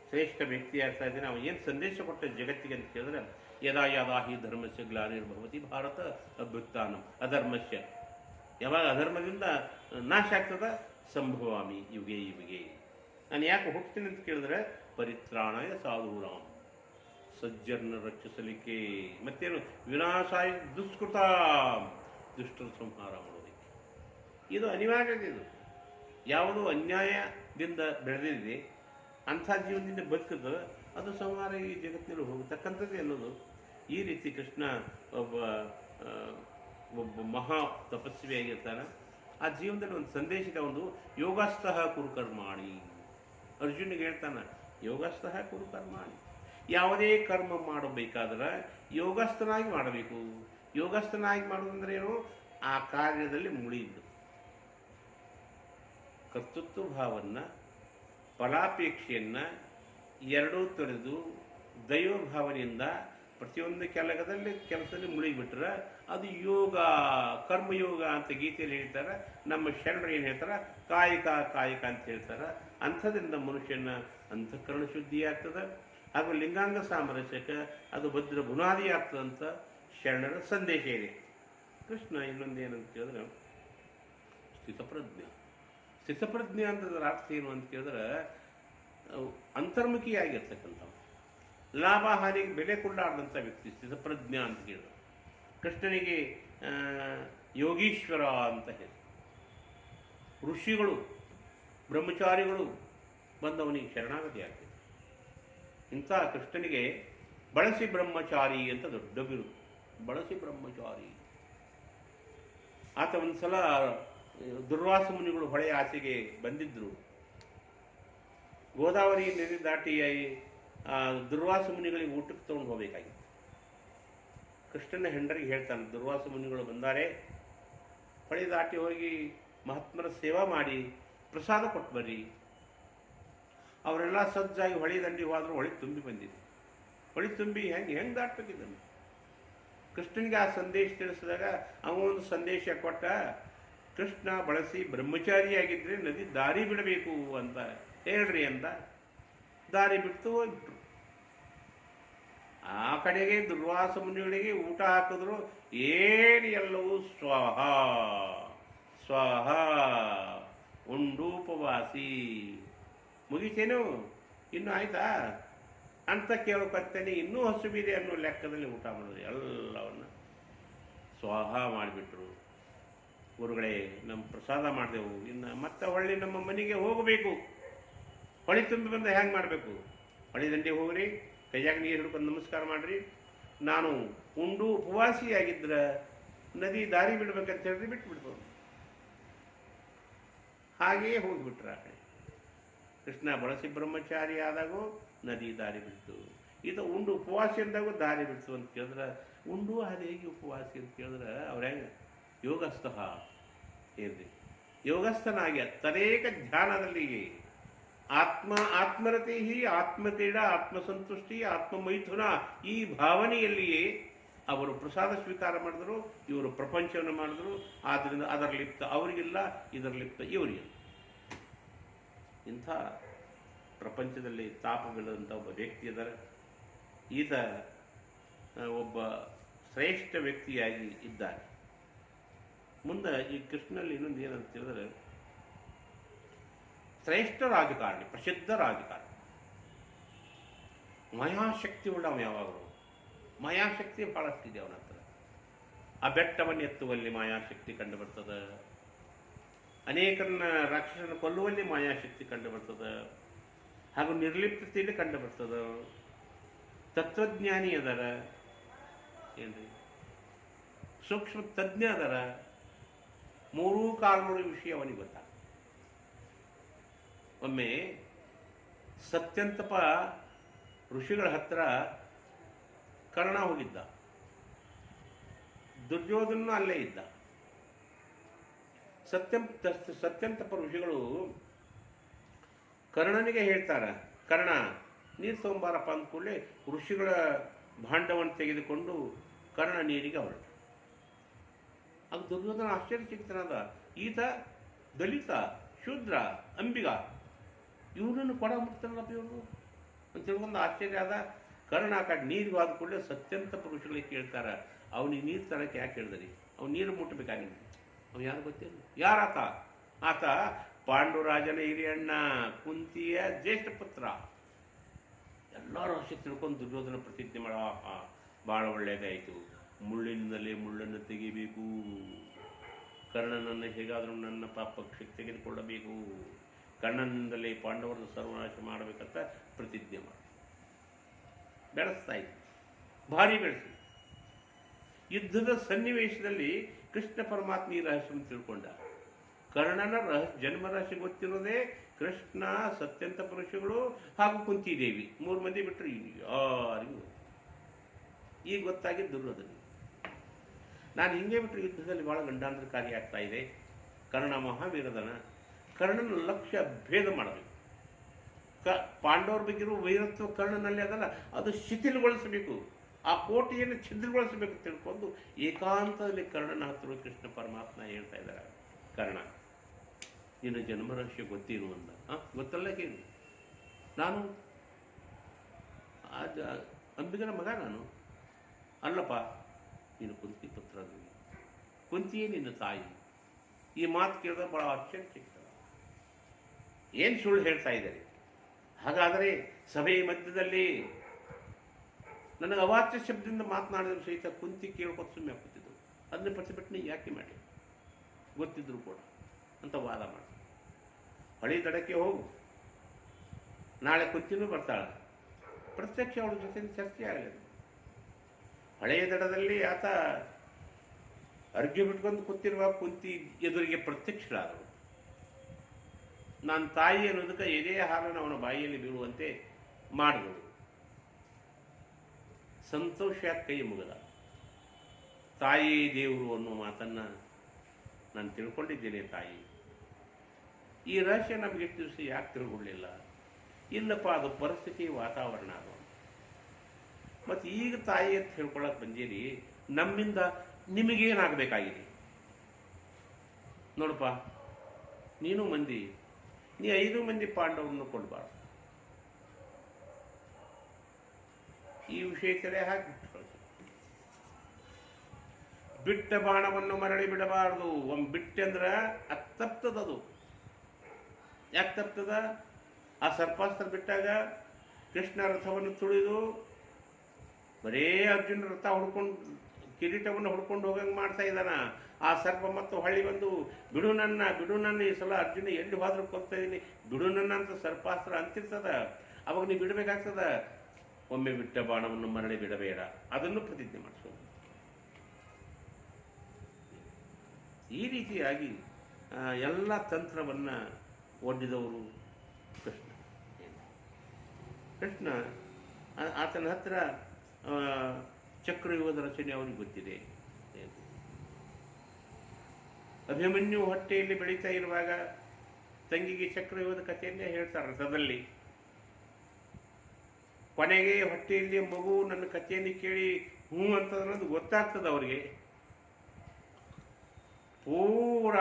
ಶ್ರೇಷ್ಠ ವ್ಯಕ್ತಿ ಆಗ್ತಾ ಇದ್ದಾನೆ. ಅವನು ಏನು ಸಂದೇಶ ಕೊಟ್ಟ ಜಗತ್ತಿಗೆ ಅಂತ ಕೇಳಿದ್ರೆ, ಯದಾ ಯದಾ ಹಿ ಧರ್ಮಸ್ಯ ಗ್ಲಾನಿರ್ಭವತಿ ಭಾರತ ಅಭ್ಯುತ್ಥಾನಂ ಅಧರ್ಮಸ್ಯ. ಯಾವಾಗ ಅಧರ್ಮದಿಂದ ನಾಶ ಆಗ್ತದ, ಸಂಭವಾಮಿ ಯುಗೆ ಯುಗೆ. ನಾನು ಯಾಕೆ ಹುಡ್ತೀನಿ ಅಂತ ಕೇಳಿದ್ರೆ ಪರಿತ್ರಾಣಾಯ ಸಾಧೂರಾಮ್, ಸಜ್ಜರನ್ನ ರಕ್ಷಿಸಲಿಕ್ಕೆ, ಮತ್ತೇನು ವಿನಾಶಾಯ ದುಷ್ಕೃತ, ದುಷ್ಟರ ಸಂಹಾರ ಮಾಡೋದಕ್ಕೆ. ಇದು ಅನಿವಾರ್ಯತೆ. ಇದು ಯಾವುದು ಅನ್ಯಾಯದಿಂದ ಬೆಳೆದಿದೆ ಅಂಥ ಜೀವನದಿಂದ ಬದುಕಿದ್ರೆ ಅದು ಸಂಹಾರ ಈ ಜಗತ್ತಿನಲ್ಲಿ ಹೋಗತಕ್ಕಂಥದ್ದು ಅನ್ನೋದು. ಈ ರೀತಿ ಕೃಷ್ಣ ಒಬ್ಬ ಮಹಾ ತಪಸ್ವಿಯಾಗಿರ್ತಾನೆ. ಆ ಜೀವನದಲ್ಲಿ ಒಂದು ಸಂದೇಶದ ಒಂದು ಯೋಗಸ್ಥಃ ಕುರುಕರ್ಮಾಣಿ. ಅರ್ಜುನಿಗೆ ಹೇಳ್ತಾನೆ, ಯೋಗಸ್ಥಃ ಕುರುಕರ್ಮಾಣಿ. ಯಾವುದೇ ಕರ್ಮ ಮಾಡಬೇಕಾದ್ರೆ ಯೋಗಸ್ಥನಾಗಿ ಮಾಡಬೇಕು. ಯೋಗಸ್ಥನಾಗಿ ಮಾಡೋದಂದ್ರೆ ಏನು? ಆ ಕಾರ್ಯದಲ್ಲಿ ಮುಳಿದು ಕರ್ತೃತ್ವ ಭಾವವನ್ನು, ಫಲಾಪೇಕ್ಷೆಯನ್ನು ಎರಡೂ ತೊರೆದು ದೈವ ಭಾವನೆಯಿಂದ ಪ್ರತಿಯೊಂದು ಕೆಲಸದಲ್ಲಿ ಮುಳುಗಿಬಿಟ್ರೆ ಅದು ಯೋಗ, ಕರ್ಮಯೋಗ ಅಂತ ಗೀತೆಯಲ್ಲಿ ಹೇಳ್ತಾರೆ. ನಮ್ಮ ಶರಣರು ಏನು ಹೇಳ್ತಾರೆ? ಕಾಯಿಕ ಕಾಯಿಕ ಅಂತ ಹೇಳ್ತಾರೆ. ಅಂಥದ್ರಿಂದ ಮನುಷ್ಯನ ಅಂತಃಕರಣ ಶುದ್ಧಿ ಆಗ್ತದೆ, ಹಾಗೂ ಲಿಂಗಾಂಗ ಸಾಮರಸ್ಯಕ್ಕೆ ಅದು ಭದ್ರ ಬುನಾದಿ ಆಗ್ತದಂತ ಶರಣರ ಸಂದೇಶ ಇದೆ. ಕೃಷ್ಣ ಇನ್ನೊಂದು ಏನಂತ ಕೇಳಿದ್ರೆ ಸ್ಥಿತಪ್ರಜ್ಞೆ. ಸ್ಥಿತಪ್ರಜ್ಞೆ ಅಂತದ್ರ ಅರ್ಥ ಏನು ಅಂತ ಕೇಳಿದ್ರೆ ಅಂತರ್ಮುಖಿಯಾಗಿರ್ತಕ್ಕಂಥವು, ಲಾಭ ಹಾನಿಗೆ ಬೆಲೆ ಕೊಳ್ಳಾರ್ದಂಥ ವ್ಯಕ್ತಿ ಸ್ಥಿತಪ್ರಜ್ಞ ಅಂತ ಕೇಳಿದ್ರು. ಕೃಷ್ಣನಿಗೆ ಯೋಗೀಶ್ವರ ಅಂತ ಹೇಳಿ ಋಷಿಗಳು, ಬ್ರಹ್ಮಚಾರಿಗಳು ಬಂದವನಿಗೆ ಶರಣಾಗತಿ ಆಗ್ತದೆ. ಇಂಥ ಕೃಷ್ಣನಿಗೆ ಬಳಸಿ ಬ್ರಹ್ಮಚಾರಿ ಅಂತ ದೊಡ್ಡ ಬಿರುದು. ಬಳಸಿ ಬ್ರಹ್ಮಚಾರಿ. ಆತ ಒಂದು ಸಲ ದುರ್ವಾಸ ಮುನಿಗಳು ಹೊಳೆಯ ಆಚೆಗೆ ಬಂದಿದ್ದರು. ಗೋದಾವರಿ ನದಿ ದಾಟಿ ದುರ್ವಾಸ ಮುನಿಗಳಿಗೆ ಊಟಕ್ಕೆ ತೊಗೊಂಡು ಹೋಗಬೇಕಾಗಿತ್ತು. ಕೃಷ್ಣನ ಹೆಂಡರಿಗೆ ಹೇಳ್ತಾನೆ, ದುರ್ವಾಸ ಮುನಿಗಳು ಬಂದಾರೆ, ಹೊಳೆ ದಾಟಿ ಹೋಗಿ ಮಹಾತ್ಮರ ಸೇವಾ ಮಾಡಿ ಪ್ರಸಾದ ಕೊಟ್ಟು ಬರ್ರಿ. ಅವರೆಲ್ಲ ಸಜ್ಜಾಗಿ ಹೊಳೆ ದಂಡಿ ಹೋದ್ರು ಹೊಳೆ ತುಂಬಿ ಬಂದಿದೆ. ಹೊಳೆ ತುಂಬಿ ಹೆಂಗೆ ದಾಟ್ಬೇಕಿದ್ದನು? ಕೃಷ್ಣನಿಗೆ ಆ ಸಂದೇಶ ತಿಳಿಸಿದಾಗ ಅವನೊಂದು ಸಂದೇಶ ಕೊಟ್ಟ, ಕೃಷ್ಣ ಬಳಸಿ ಬ್ರಹ್ಮಚಾರಿಯಾಗಿದ್ದರೆ ನದಿ ದಾರಿ ಬಿಡಬೇಕು ಅಂತ ಹೇಳ್ರಿ ಅಂತ. ದಾರಿ ಬಿಟ್ಟು ಹೋಗ್ಬಿಟ್ರು. ಆ ಕಡೆಗೆ ದುರ್ವಾಸ ಮುನಿಗಳಿಗೆ ಊಟ ಹಾಕಿದ್ರು. ಏನು ಎಲ್ಲವೂ ಸ್ವಹ ಸ್ವಹ, ಉಂಡೂಪವಾಸಿ. ಮುಗಿತೇನು? ಇನ್ನೂ ಆಯ್ತಾ ಅಂತ ಕೇಳೋಕತ್ತೇನೆ. ಇನ್ನೂ ಹಸುವಿದೆ ಅನ್ನೋ ಲೆಕ್ಕದಲ್ಲಿ ಊಟ ಮಾಡೋದು. ಎಲ್ಲವನ್ನು ಸ್ವಾಹ ಮಾಡಿಬಿಟ್ರು. ಗುರುಗಳೇ, ನಮ್ಮ ಪ್ರಸಾದ ಮಾಡಿದೆವು, ಇನ್ನು ಮತ್ತೆ ಹೊಳ್ಳಿ ನಮ್ಮ ಮನೆಗೆ ಹೋಗಬೇಕು. ಹೊಳೆ ತುಂಬಿ ಬಂದ ಹೆಂಗೆ ಮಾಡಬೇಕು? ಹೊಳೆ ದಂಡಿಗೆ ಹೋಗ್ರಿ, ಕೈಯಾಗ ನೀರು ಹಿಡ್ಕೊಂಡು ನಮಸ್ಕಾರ ಮಾಡಿರಿ. ನಾನು ಉಂಡು ಉಪವಾಸಿಯಾಗಿದ್ರೆ ನದಿ ದಾರಿ ಬಿಡ್ಬೇಕಂತ ಹೇಳಿದ್ರೆ ಬಿಟ್ಬಿಡ್ಬೋದು. ಹಾಗೆಯೇ ಹೋಗಿಬಿಟ್ರು ಆ ಕಡೆ. ಕೃಷ್ಣ ಬಳಸಿ ಬ್ರಹ್ಮಚಾರಿ ಆದಾಗೂ ನದಿ ದಾರಿ ಬಿಡ್ತು. ಇದು ಉಂಡು ಉಪವಾಸಿ ಅಂದಾಗೂ ದಾರಿ ಬಿಡ್ತು ಅಂತ ಕೇಳಿದ್ರೆ, ಉಂಡು ಅದು ಹೇಗೆ ಉಪವಾಸಿ ಅಂತ ಕೇಳಿದ್ರೆ ಅವ್ರು ಹೆಂಗೆ ಯೋಗಸ್ಥಃ ಏನ್ರಿ, ಯೋಗಸ್ಥನಾಗಿ ತದೇಕ ಧ್ಯಾನದಲ್ಲಿ ಆತ್ಮರತಿ, ಆತ್ಮಕ್ರೀಡ, ಆತ್ಮಸಂತುಷ್ಟಿ, ಆತ್ಮಮೈಥುನ ಈ ಭಾವನೆಯಲ್ಲಿಯೇ ಅವರು ಪ್ರಸಾದ ಸ್ವೀಕಾರ ಮಾಡಿದ್ರು. ಇವರು ಪ್ರಪಂಚವನ್ನು ಮಾಡಿದ್ರು. ಆದ್ದರಿಂದ ಅದರ ಲಿಪ್ತ ಅವರಿಗಿಲ್ಲ, ಇದರ ಲಿಪ್ತ ಇವರಿಗಿಲ್ಲ. ಇಂಥ ಪ್ರಪಂಚದಲ್ಲಿ ತಾಪವಿಲ್ಲದಂಥ ಒಬ್ಬ ವ್ಯಕ್ತಿ ಇದ್ದಾರೆ. ಈತ ಒಬ್ಬ ಶ್ರೇಷ್ಠ ವ್ಯಕ್ತಿಯಾಗಿ ಇದ್ದಾನೆ. ಮುಂದೆ ಈ ಕೃಷ್ಣನಲ್ಲಿ ಇನ್ನೊಂದು ಏನಂತ ಹೇಳಿದ್ರೆ, ಶ್ರೇಷ್ಠ ರಾಜಕಾರಣಿ, ಪ್ರಸಿದ್ಧ ರಾಜಕಾರಣಿ, ಮಾಯಾಶಕ್ತಿ ಉಳ್ಳವ. ಯಾವಾಗಲೂ ಮಾಯಾಶಕ್ತಿ ಬಹಳಷ್ಟಿದೆ ಅವನ ಹತ್ರ. ಆ ಬೆಟ್ಟವನ್ನು ಎತ್ತುವಲ್ಲಿ ಮಾಯಾಶಕ್ತಿ ಕಂಡು ಬರ್ತದೆ. ಅನೇಕರನ್ನ ರಾಕ್ಷಸನ ಕೊಲ್ಲುವಲ್ಲಿ ಮಾಯಾಶಕ್ತಿ ಕಂಡು ಬರ್ತದೆ. ಹಾಗೂ ನಿರ್ಲಿಪ್ತತೆಯಲ್ಲಿ ಕಂಡು ಬರ್ತದೆ. ತತ್ವಜ್ಞಾನಿ ಅದರ, ಏನ್ರಿ, ಸೂಕ್ಷ್ಮ ತಜ್ಞ ಅದರ. ಮೂರೂ ಕಾಲ್ಮೂರು ವಿಷಯ ಅವನಿಗೆ ಗೊತ್ತಾಗ. ಒಮ್ಮೆ ಸತ್ಯಂತಪ ಋಷಿಗಳ ಹತ್ರ ಕರ್ಣ ಹೋಗಿದ್ದ. ದುರ್ಯೋಧನ ಅಲ್ಲೇ ಇದ್ದ. ಸತ್ಯಂತಪ ಋಷಿಗಳು ಕರ್ಣನಿಗೆ ಹೇಳ್ತಾರೆ, ಕರ್ಣ ನೀರು ತಗೊಂಬಾರಪ್ಪ ಅಂದ ಕೂಡಲೇ ಋಷಿಗಳ ಭಾಂಡವನ್ನು ತೆಗೆದುಕೊಂಡು ಕರ್ಣ ನೀರಿಗೆ ಹೊರಟ. ಅದು ದುರ್ಯೋಧನ ಆಶ್ಚರ್ಯಚಕಿತನಾದ. ಈತ ದಲಿತ, ಶೂದ್ರ, ಅಂಬಿಗ, ಇವನನ್ನು ಕೊಡ ಮುಟ್ತಾರಲ್ಲಪ್ಪ ಇವರು ಅಂತ ತಿಳ್ಕೊಂಡು ಆಶ್ಚರ್ಯ ಆದ. ಕರ್ಣ ಆ ಕಡೆ ನೀರಿಗೆ ಹೋದ ಕೂಡಲೇ ಸತ್ಯಂತ ಪುರುಷಗಳಿಗೆ ಕೇಳ್ತಾರೆ, ಅವನಿಗೆ ನೀರು ತರಕ್ಕೆ ಯಾಕೆ ಹೇಳಿದ್ರಿ? ಅವ್ನು ನೀರು ಮುಟ್ಟಬೇಕಾಗಿಲ್ಲ. ಅವ ಯಾರು ಗೊತ್ತಿಲ್ಲ. ಯಾರಾತ? ಆತ ಪಾಂಡುರಾಜನ ಹಿರಿಯಣ್ಣ, ಕುಂತಿಯ ಜ್ಯೇಷ್ಠ ಪುತ್ರ. ಎಲ್ಲ ರಹಸ್ಯ ತಿಳ್ಕೊಂಡು ದುರ್ಯೋಧನ ಪ್ರತಿಜ್ಞೆ ಮಾಡ, ಭಾಳ ಒಳ್ಳೆಯದಾಯಿತು, ಮುಳ್ಳಿನಿಂದಲೇ ಮುಳ್ಳನ್ನು ತೆಗಿಬೇಕು, ಕರ್ಣನನ್ನು ಹೇಗಾದರೂ ನನ್ನ ಪಾಪಕ್ಕೆ ತೆಗೆದುಕೊಳ್ಳಬೇಕು, ಕರ್ಣನಿಂದಲೇ ಪಾಂಡವರನ್ನು ಸರ್ವನಾಶ ಮಾಡಬೇಕಂತ ಪ್ರತಿಜ್ಞೆ ಮಾಡಿ ಬೆಳೆಸ್ತಾ ಇತ್ತು. ಭಾರಿ ಬೆಳೆಸಿ ಯುದ್ಧದ ಸನ್ನಿವೇಶದಲ್ಲಿ ಕೃಷ್ಣ ಪರಮಾತ್ಮ ಈ ರಹಸ್ಯವನ್ನು ತಿಳ್ಕೊಂಡ. ಕರ್ಣನ ಜನ್ಮ ರಹಸ್ಯ ಗೊತ್ತಿರೋದೇ ಕೃಷ್ಣ, ಸತ್ಯಂತ ಪುರುಷಗಳು ಹಾಗೂ ಕುಂತಿದೇವಿ, 3 ಮಂದಿ ಬಿಟ್ಟರು ಯಾರಿಗೂ. ಈಗ ಗೊತ್ತಾಗಿದ್ದು ದುರ್ಯೋಧನ. ನಾನು ಹಿಂಗೆ ಬಿಟ್ಟರೆ ಯುದ್ಧದಲ್ಲಿ ಭಾಳ ಗಂಡಾಂತರಕಾರಿ ಆಗ್ತಾ ಇದೆ. ಕರ್ಣ ಮಹಾವೀರದನ, ಕರ್ಣನ ಲಕ್ಷ್ಯ ಭೇದ ಮಾಡಬೇಕು. ಪಾಂಡವರ ಬಗ್ಗೆ ಇರುವ ವೈರತ್ವ ಕರ್ಣನಲ್ಲಿ ಅದಲ್ಲ, ಅದು ಶಿಥಿಲಗೊಳಿಸಬೇಕು, ಆ ಕೋಟೆಯನ್ನು ಛಿದ್ರಗೊಳಿಸಬೇಕು ತಿಳ್ಕೊಂಡು ಏಕಾಂತದಲ್ಲಿ ಕರ್ಣನ ಹತ್ತಿರ ಕೃಷ್ಣ ಪರಮಾತ್ಮ ಹೇಳ್ತಾ ಇದ್ದಾರೆ, ಕರ್ಣ ನಿನ್ನ ಜನ್ಮ ರಹಸ್ಯ ಗೊತ್ತೇನು ಅಂದ. ಗೊತ್ತಲ್ಲ ಕೇಳಿ, ನಾನು ಅಂಬಿಗನ ಮಗ, ನಾನು ಅಲ್ಲಪ್ಪ, ನೀನು ಕುಂತಿ ಪುತ್ರ, ಕುಂತಿಯೇ ನಿನ್ನ ತಾಯಿ. ಈ ಮಾತು ಕೇಳಿದ ಭಾಳ ಆಶ್ಚರ್ಯ ಸಿಗ್ತದೆ. ಏನು ಸುಳ್ಳು ಹೇಳ್ತಾ ಇದ್ದಾರೆ? ಹಾಗಾದರೆ ಸಭೆಯ ಮಧ್ಯದಲ್ಲಿ ನನಗೆ ಅವಾಚ್ಯ ಶಬ್ದದಿಂದ ಮಾತನಾಡಿದ್ರು ಸಹಿತ ಕುಂತಿ ಕೇಳ್ಕೊತ ಸುಮ್ಮನೆ ಕೂತಿದ್ದು. ಅದನ್ನ ಪ್ರತಿಭಟನೆ ಯಾಕೆ ಮಾಡಿ, ಗೊತ್ತಿದ್ರು ಕೂಡ ಅಂತ ವಾದ ಮಾಡಿ. ಹಳಿ ದಡಕ್ಕೆ ಹೋಗು, ನಾಳೆ ಕುಂತಿನೂ ಬರ್ತಾಳೆ, ಪ್ರತ್ಯಕ್ಷ ಅವಳ ಜೊತೆ ಚರ್ಚೆ ಆಗಲಿಲ್ಲ. ಹಳೆಯ ದಡದಲ್ಲಿ ಆತ ಅರ್ಘ್ಯ ಬಿಟ್ಕೊಂಡು ಕೂತಿರುವ ಕುಂತಿ ಎದುರಿಗೆ ಪ್ರತ್ಯಕ್ಷರಾದರು. ನಾನು ತಾಯಿ ಅನ್ನೋದಕ್ಕೆ ಎದೆ ಹಾಲನ್ನು ಅವನ ಬಾಯಿಯಲ್ಲಿ ಬೀಳುವಂತೆ ಮಾಡಿದಳು. ಸಂತೋಷ ಕೈ ಮುಗದ. ತಾಯಿ ದೇವರು ಅನ್ನೋ ಮಾತನ್ನು ನಾನು ತಿಳ್ಕೊಂಡಿದ್ದೇನೆ. ತಾಯಿ, ಈ ರಹಸ್ಯ ನಮಗೆ ಎಷ್ಟು ದಿವಸ ಯಾಕೆ ತಿಳ್ಕೊಳ್ಳಿಲ್ಲ? ಇಲ್ಲಪ್ಪ, ಅದು ಪರಿಸ್ಥಿತಿ, ವಾತಾವರಣ ಅದು. ಮತ್ತು ಈಗ ತಾಯಿ ಅಂತ ಹೇಳ್ಕೊಳಕ್ಕೆ ಬಂದೀರಿ, ನಮ್ಮಿಂದ ನಿಮಗೇನಾಗಬೇಕಾಗಿದೆ ನೋಡಪ್ಪ. ನೀನು ಮಂದಿ, ನೀ 5 ಮಂದಿ ಪಾಂಡವರನ್ನು ಕೊಡಬಾರ್ದು. ಈ ವಿಷಯ ಕಡೆ ಹಾಕಿಬಿಟ್ಟು ಬಿಟ್ಟ ಬಾಣವನ್ನು ಮರಳಿ ಬಿಡಬಾರ್ದು. ಒಮ್ಮೆ ಬಿಟ್ಟಂದ್ರೆ ಅದು ತಪ್ತದದು. ಯಾಕೆ ತಪ್ತದ? ಆ ಸರ್ಪಾಸ್ತ್ರ ಬಿಟ್ಟಾಗ ಕೃಷ್ಣ ರಥವನ್ನು ತುಳಿದು ಬರೇ ಅರ್ಜುನ ರಥ ಹುಡ್ಕೊಂಡು ಕಿರೀಟವನ್ನು ಹುಡ್ಕೊಂಡು ಹೋಗಂಗೆ ಮಾಡ್ತಾ ಇದ್ದಾನ. ಆ ಸರ್ಪ ಮತ್ತು ಹೊಳ್ಳಿ ಬಂದು ಬಿಡು ನನ್ನ, ಬಿಡು ನನ್ನ, ಈ ಸಲ ಅರ್ಜುನ ಎಲ್ಲಿ ಹೋದ್ರೂ ಕೊಡ್ತಾ ಇದ್ದೀನಿ, ಬಿಡು ನನ್ನ ಅಂತ ಸರ್ಪಾಸ್ತ್ರ ಅಂತಿರ್ತದ. ಅವಾಗ ನೀವು ಬಿಡಬೇಕಾಗ್ತದ. ಒಮ್ಮೆ ಬಿಟ್ಟ ಬಾಣವನ್ನು ಮರಳಿ ಬಿಡಬೇಡ, ಅದನ್ನು ಪ್ರತಿಜ್ಞೆ ಮಾಡಿಸೋದು. ಈ ರೀತಿಯಾಗಿ ಎಲ್ಲ ತಂತ್ರವನ್ನು ಒಡ್ಡಿದವರು ಕೃಷ್ಣ. ಕೃಷ್ಣ ಆತನ ಹತ್ರ ಚಕ್ರವ್ಯೂಹದ ರಚನೆ ಅವನಿಗೆ ಗೊತ್ತಿದೆ. ಅಭಿಮನ್ಯು ಹೊಟ್ಟೆಯಲ್ಲಿ ಬೆಳೀತಾ ಇರುವಾಗ ತಂಗಿಗೆ ಚಕ್ರವ್ಯೂಹದ ಕಥೆಯನ್ನೇ ಹೇಳ್ತಾರೆ ರಥದಲ್ಲಿ. ಕೊನೆಗೆ ಹೊಟ್ಟೆಯಲ್ಲಿ ಮಗು ನನ್ನ ಕಥೆಯನ್ನು ಕೇಳಿ ಹ್ಞೂ ಅಂತನ್ನೋದು ಗೊತ್ತಾಗ್ತದೆ ಅವರಿಗೆ. ಪೂರ